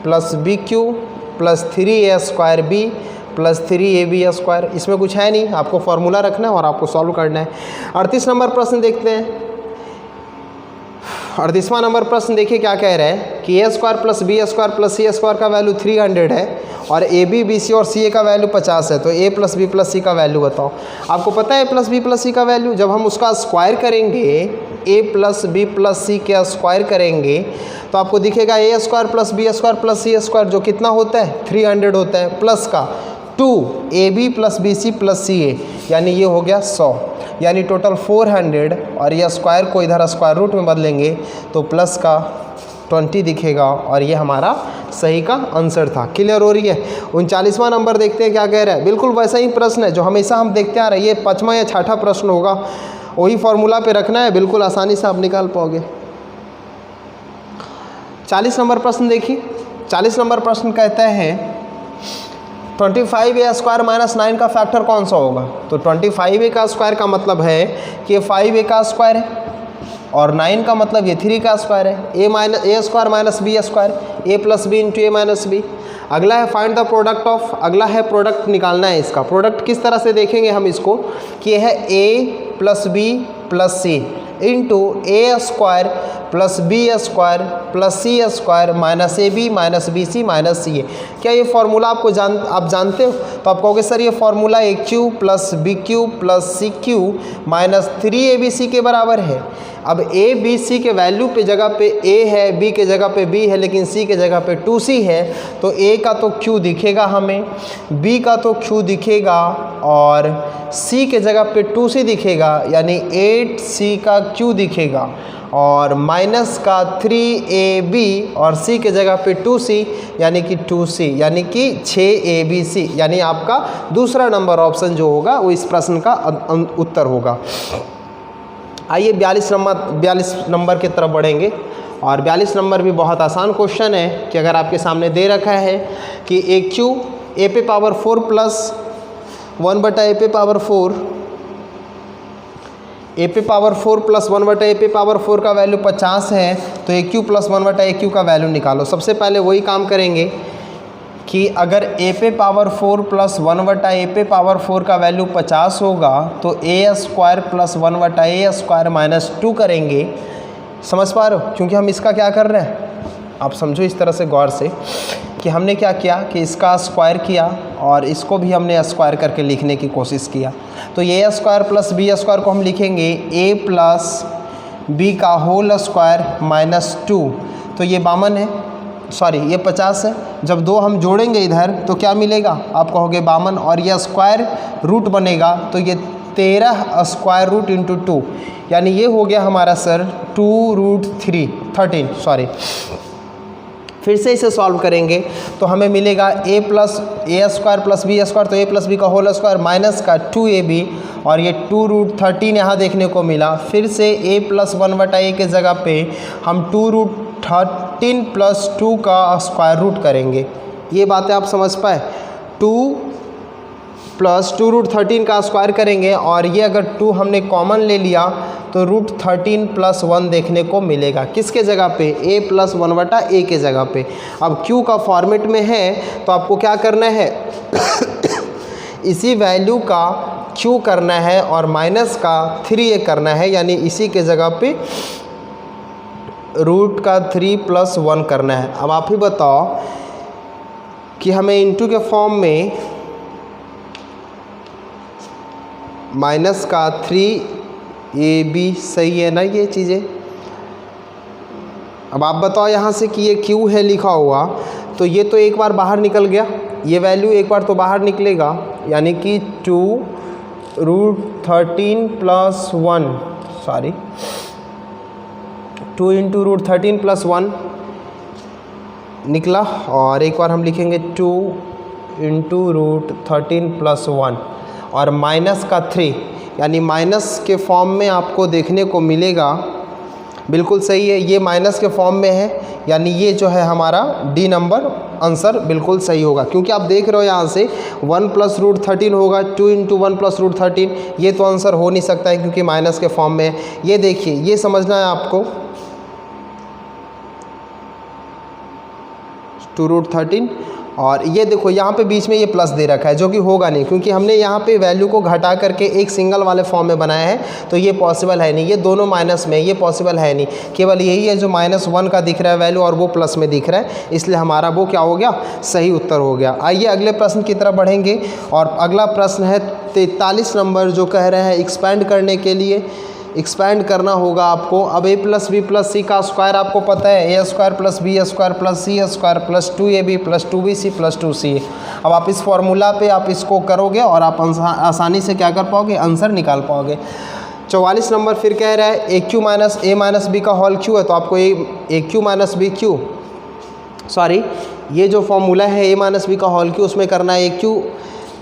plus bq plus 3a² plus 3ab²। इसमें कुछ है नहीं, आपको फॉर्मूला रखना है और आपको सॉल्व करना है। 38 नंबर प्रश्न देखते हैं। 38वां नंबर प्रश्न देखिए क्या कह रहा है कि A square plus B square plus C square का वैल्यू 300 है और ए बी बी सी और सी ए का वैल्यू 50 है, तो A plus B plus C का वैल्यू बताओ। आपको पता है A plus B plus C का वैल्यू, जब हम उसका स्क्वायर करेंगे A plus B plus C का स्क्वायर करेंगे तो आपको दिखेगा A square plus B square plus C square जो कितना होता है 300 होता है, प्लस का 2 A B plus B C plus C A, यानी ये हो गया 100, यानी टोटल 400 और यह स्क्वायर को इधर स्क्वायर रूट में बदलेंगे तो प्लस का 20 दिखेगा और ये हमारा सही का आंसर था। क्लियर हो रही है। 39वां नंबर देखते हैं क्या कह रहा है। बिल्कुल वैसा ही प्रश्न है जो हमेशा हम देखते आ रहे हैं, ये 5वां या 6ठा प्रश्न होगा, वही फॉर्मूला पे रखना है, बिल्कुल आसानी से आप निकाल पाओगे। 40 नंबर प्रश्न देखिए। 40 नंबर प्रश्न कहता है 25a स्क्वायर माइनस 9 का फैक्टर कौन सा होगा। तो 25a का स्क्वायर का मतलब है कि ये 5a का स्क्वायर है और 9 का मतलब ये 3 का स्क्वायर है। ए स्क्वायर माइनस बी स्क्वायर, ए प्लस बी इंटू ए माइनस बी। अगला है फाइंड द प्रोडक्ट ऑफ, अगला है प्रोडक्ट निकालना है इसका। प्रोडक्ट किस तरह से देखेंगे हम इसको कि यह है A plus B plus C into A square plus B square plus C square minus A B minus B C minus C A. क्या ये फार्मूला आपको आप जानते हो? तो आप कहोगे सर ये formula A cube plus B cube plus C cube minus 3abc के बराबर है। अब ए बी सी के वैल्यू पे जगह पे ए है, बी के जगह पे बी है, लेकिन सी के जगह पे 2c है, तो ए का तो क्यू दिखेगा हमें, बी का तो क्यू दिखेगा और सी के जगह पे 2c दिखेगा, यानी 8c का क्यू दिखेगा और माइनस का 3ab और सी के जगह पे 2c यानी कि 2c, यानी कि 6abc, यानी आपका दूसरा नंबर ऑप्शन जो होगा वो इस प्रश्न का उत्तर होगा। आइए 42 नंबर की तरफ बढ़ेंगे और 42 नंबर भी बहुत आसान क्वेश्चन है कि अगर आपके सामने दे रखा है कि ए क्यू ए पे पावर 4 प्लस 1 बटा ए पे पावर 4, ए पे पावर 4 प्लस 1 बटा ए पे पावर 4 का वैल्यू 50 है, तो ए क्यू प्लस 1 बटा ए क्यू का वैल्यू निकालो। सबसे पहले वही काम करेंगे कि अगर ए पे पावर 4 प्लस 1 बटा ए पे पावर 4 का वैल्यू 50 होगा तो ए स्क्वायर प्लस 1 बटा ए स्क्वायर माइनस 2 करेंगे। समझ पा रहे हो? क्योंकि हम इसका क्या कर रहे हैं, आप समझो इस तरह से गौर से कि हमने क्या किया कि इसका स्क्वायर किया और इसको भी हमने स्क्वायर करके लिखने की कोशिश किया। तो ए स्क्वायर प्लस बी स्क्वायर को हम लिखेंगे ए प्लस बी का होल स्क्वायर माइनस 2, तो ये 52 है, सॉरी ये 50 है। जब दो हम जोड़ेंगे इधर तो क्या मिलेगा, आप कहोगे 52 और यह स्क्वायर रूट बनेगा तो ये 13 स्क्वायर रूट इंटू 2, यानी ये हो गया हमारा सर 2√13, सॉरी। फिर से इसे सॉल्व करेंगे तो हमें मिलेगा A square plus B square, तो ए प्लस बी का होल स्क्वायर माइनस का 2ab और ये 2√13 यहाँ देखने को मिला। फिर से ए प्लस 1 बटा ए के जगह पे हम 2√13 प्लस 2 का स्क्वायर रूट करेंगे। ये बातें आप समझ पाए, 2 प्लस 2√13 का स्क्वायर करेंगे और ये अगर 2 हमने कॉमन ले लिया तो √13 प्लस 1 देखने को मिलेगा। किसके जगह पे, a प्लस 1 बटा ए के जगह पे। अब q का फॉर्मेट में है तो आपको क्या करना है इसी वैल्यू का q करना है और माइनस का 3a करना है, यानी इसी के जगह पे √3 प्लस 1 करना है। अब आप ही बताओ कि हमें इंटू के फॉर्म में माइनस का 3ab सही है ना ये चीज़ें। अब आप बताओ यहाँ से कि ये q है लिखा हुआ, तो ये तो एक बार बाहर निकल गया, ये वैल्यू एक बार तो बाहर निकलेगा, यानी कि 2√13 प्लस 1, सॉरी 2 इंटू √13 प्लस 1 निकला और एक बार हम लिखेंगे 2 इंटू √13 प्लस 1 और माइनस का 3, यानी माइनस के फॉर्म में आपको देखने को मिलेगा। बिल्कुल सही है, ये माइनस के फॉर्म में है, यानी ये जो है हमारा डी नंबर आंसर बिल्कुल सही होगा। क्योंकि आप देख रहे हो यहाँ से 1 प्लस √13 होगा, 2 इंटू 1 प्लस √13, ये तो आंसर हो नहीं सकता है क्योंकि माइनस के फॉर्म में है। ये देखिए, ये समझना है आपको, 2√13 और ये देखो यहाँ पे बीच में ये प्लस दे रखा है, जो कि होगा नहीं क्योंकि हमने यहाँ पे वैल्यू को घटा करके एक सिंगल वाले फॉर्म में बनाया है, तो ये पॉसिबल है नहीं। ये दोनों माइनस में, ये पॉसिबल है नहीं। केवल यही है जो -1 का दिख रहा है वैल्यू और वो प्लस में दिख रहा है, इसलिए हमारा वो क्या हो गया, सही उत्तर हो गया। आइए अगले प्रश्न की तरफ बढ़ेंगे और अगला प्रश्न है 43 नंबर, जो कह रहे हैं एक्सपेंड करने के लिए एक्सपेंड करना होगा आपको। अब a + b + c का स्क्वायर आपको पता है, a² + b² + c² + 2ab + 2bc + 2ca। अब आप इस फॉर्मूला पे आप इसको करोगे और आप आसानी से क्या कर पाओगे, आंसर निकाल पाओगे। 44 नंबर फिर कह रहा है aq - a - b का होल क्यू है, तो आपको aq - bq, सॉरी ये जो फॉर्मूला है a - b का होल क्यू, उसमें करना है aq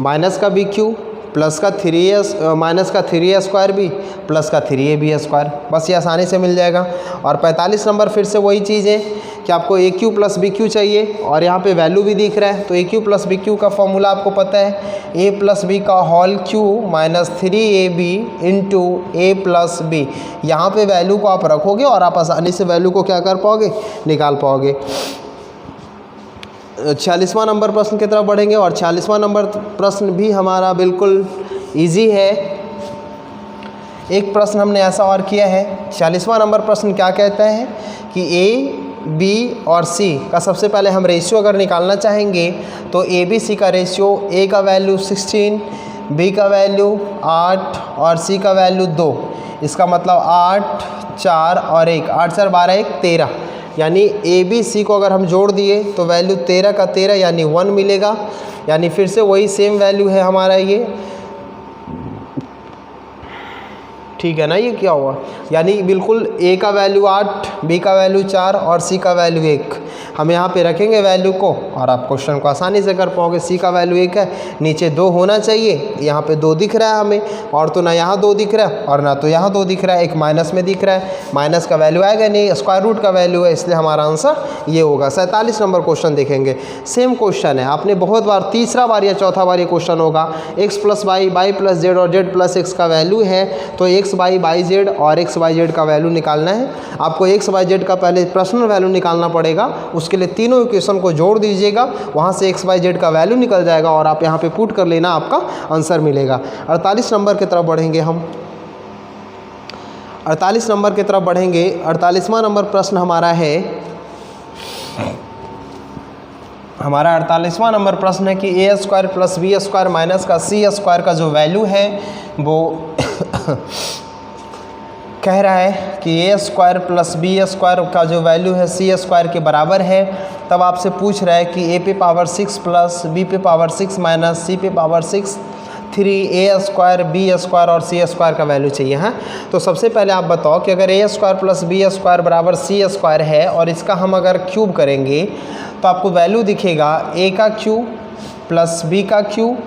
माइनस का bq प्लस का 3a माइनस का 3a² प्लस का 3ab², बस ये आसानी से मिल जाएगा। और 45 नंबर फिर से वही चीज़ है कि आपको aq + bq चाहिए और यहाँ पे वैल्यू भी दिख रहा है, तो aq + bq का फॉर्मूला आपको पता है, a + b का whole cube minus 3ab into a + b। यहाँ पे वैल्यू को आप रखोगे और आप आसानी से वैल्यू को क्या कर पाओगे, निकाल पाओगे। 46वां नंबर प्रश्न की तरफ बढ़ेंगे और 46वां नंबर प्रश्न भी हमारा बिल्कुल इजी है। एक प्रश्न हमने ऐसा और किया है। 46वां नंबर प्रश्न क्या कहता है कि a, b और c का सबसे पहले हम रेशियो अगर निकालना चाहेंगे तो a, b, c का रेशियो, a का वैल्यू 16, b का वैल्यू 8 और c का वैल्यू 2। इसका मतलब 8, 4 और 1, 8 4 12 1 13, यानी ए बी सी को अगर हम जोड़ दिए तो वैल्यू 13 का 13 यानी 1 मिलेगा। यानी फिर से वही सेम वैल्यू है हमारा ये, ठीक है ना। ये क्या हुआ, यानी बिल्कुल ए का वैल्यू 8, बी का वैल्यू 4 और सी का वैल्यू 1। हम यहाँ पे रखेंगे वैल्यू को और आप क्वेश्चन को आसानी से कर पाओगे। सी का वैल्यू 1 है, नीचे 2 होना चाहिए, यहाँ पे 2 दिख रहा है हमें, और तो ना यहाँ 2 दिख रहा है और ना तो यहाँ 2 दिख रहा है, एक माइनस में दिख रहा है। माइनस का वैल्यू आएगा नहीं, स्क्वायर रूट का वैल्यू है, इसलिए हमारा आंसर ये होगा। 47 नंबर क्वेश्चन देखेंगे, सेम क्वेश्चन है, आपने बहुत बार, तीसरा बार या चौथा बार ये क्वेश्चन होगा। x + y, y + z और z + x का वैल्यू है, तो x y y z और x y z का वैल्यू निकालना है। आपको x y z का पहले पर्सनल वैल्यू निकालना पड़ेगा, उसके लिए तीनों इक्वेशन को जोड़ दीजिएगा, वहाँ से x y z का वैल्यू निकल जाएगा और आप यहाँ पे पुट कर लेना, आपका आंसर मिलेगा। 48 नंबर की तरफ बढ़ेंगे हम, 48 नंबर की तरफ बढ़ेंगे। 48वां नंबर प्रश्न हमारा है, हमारा 48वां नंबर प्रश्न है कि a² + b² माइनस का c² का जो वैल्यू है वो कह रहा है कि a² + b² का जो वैल्यू है c² के बराबर है। तब आपसे पूछ रहा है कि a⁻6 + b⁻6 minus c⁻6 3a² b² और c² का वैल्यू चाहिए। हाँ, तो सबसे पहले आप बताओ कि अगर a² + b² बराबर c² है और इसका हम अगर क्यूब करेंगे तो आपको वैल्यू दिखेगा a का क्यूब प्लस b का क्यूब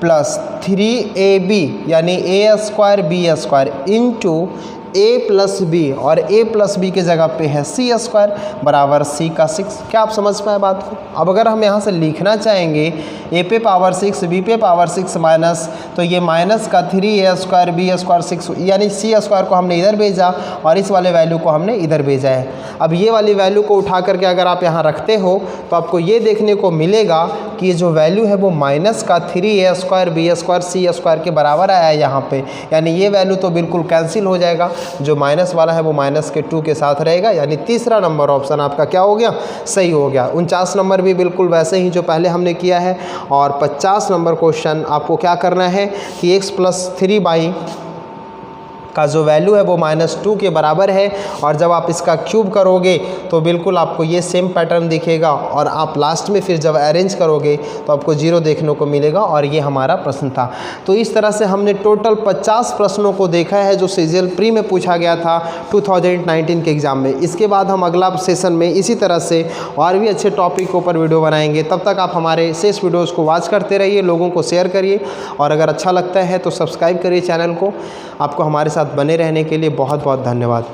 प्लस 3ab यानी a² b² into a + b और a + b के जगह पे है c² बराबर c का 6। क्या आप समझ पाए बात को? अब अगर हम यहाँ से लिखना चाहेंगे a⁻6 b⁻6 माइनस, तो ये माइनस का 3a² b² 6 यानी c² को हमने इधर भेजा और इस वाले वैल्यू को हमने इधर भेजा है। अब ये वाली वैल्यू को उठा करके अगर आप यहाँ रखते हो तो आपको ये देखने को मिलेगा कि ये जो वैल्यू है वो माइनस का 3a² b² c² के बराबर आया है यहाँ पे, यानी ये वैल्यू तो बिल्कुल कैंसिल हो जाएगा, जो माइनस वाला है वो माइनस के 2 के साथ रहेगा, यानी तीसरा नंबर ऑप्शन आपका क्या हो गया, सही हो गया। 49 नंबर भी बिल्कुल वैसे ही जो पहले हमने किया है। और 50 नंबर क्वेश्चन आपको क्या करना है कि x + 3y का जो वैल्यू है वो -2 के बराबर है, और जब आप इसका क्यूब करोगे तो बिल्कुल आपको ये सेम पैटर्न दिखेगा और आप लास्ट में फिर जब अरेंज करोगे तो आपको 0 देखने को मिलेगा। और ये हमारा प्रश्न था। तो इस तरह से हमने टोटल 50 प्रश्नों को देखा है जो सीजीएल प्री में पूछा गया था 2019 के एग्ज़ाम में। इसके बाद हम अगला सेशन में इसी तरह से और भी अच्छे टॉपिक के ऊपर वीडियो बनाएंगे। तब तक आप हमारे शेष वीडियोज़ को वॉच करते रहिए, लोगों को शेयर करिए और अगर अच्छा लगता है तो सब्सक्राइब करिए चैनल को। आपको हमारे साथ बने रहने के लिए बहुत बहुत धन्यवाद।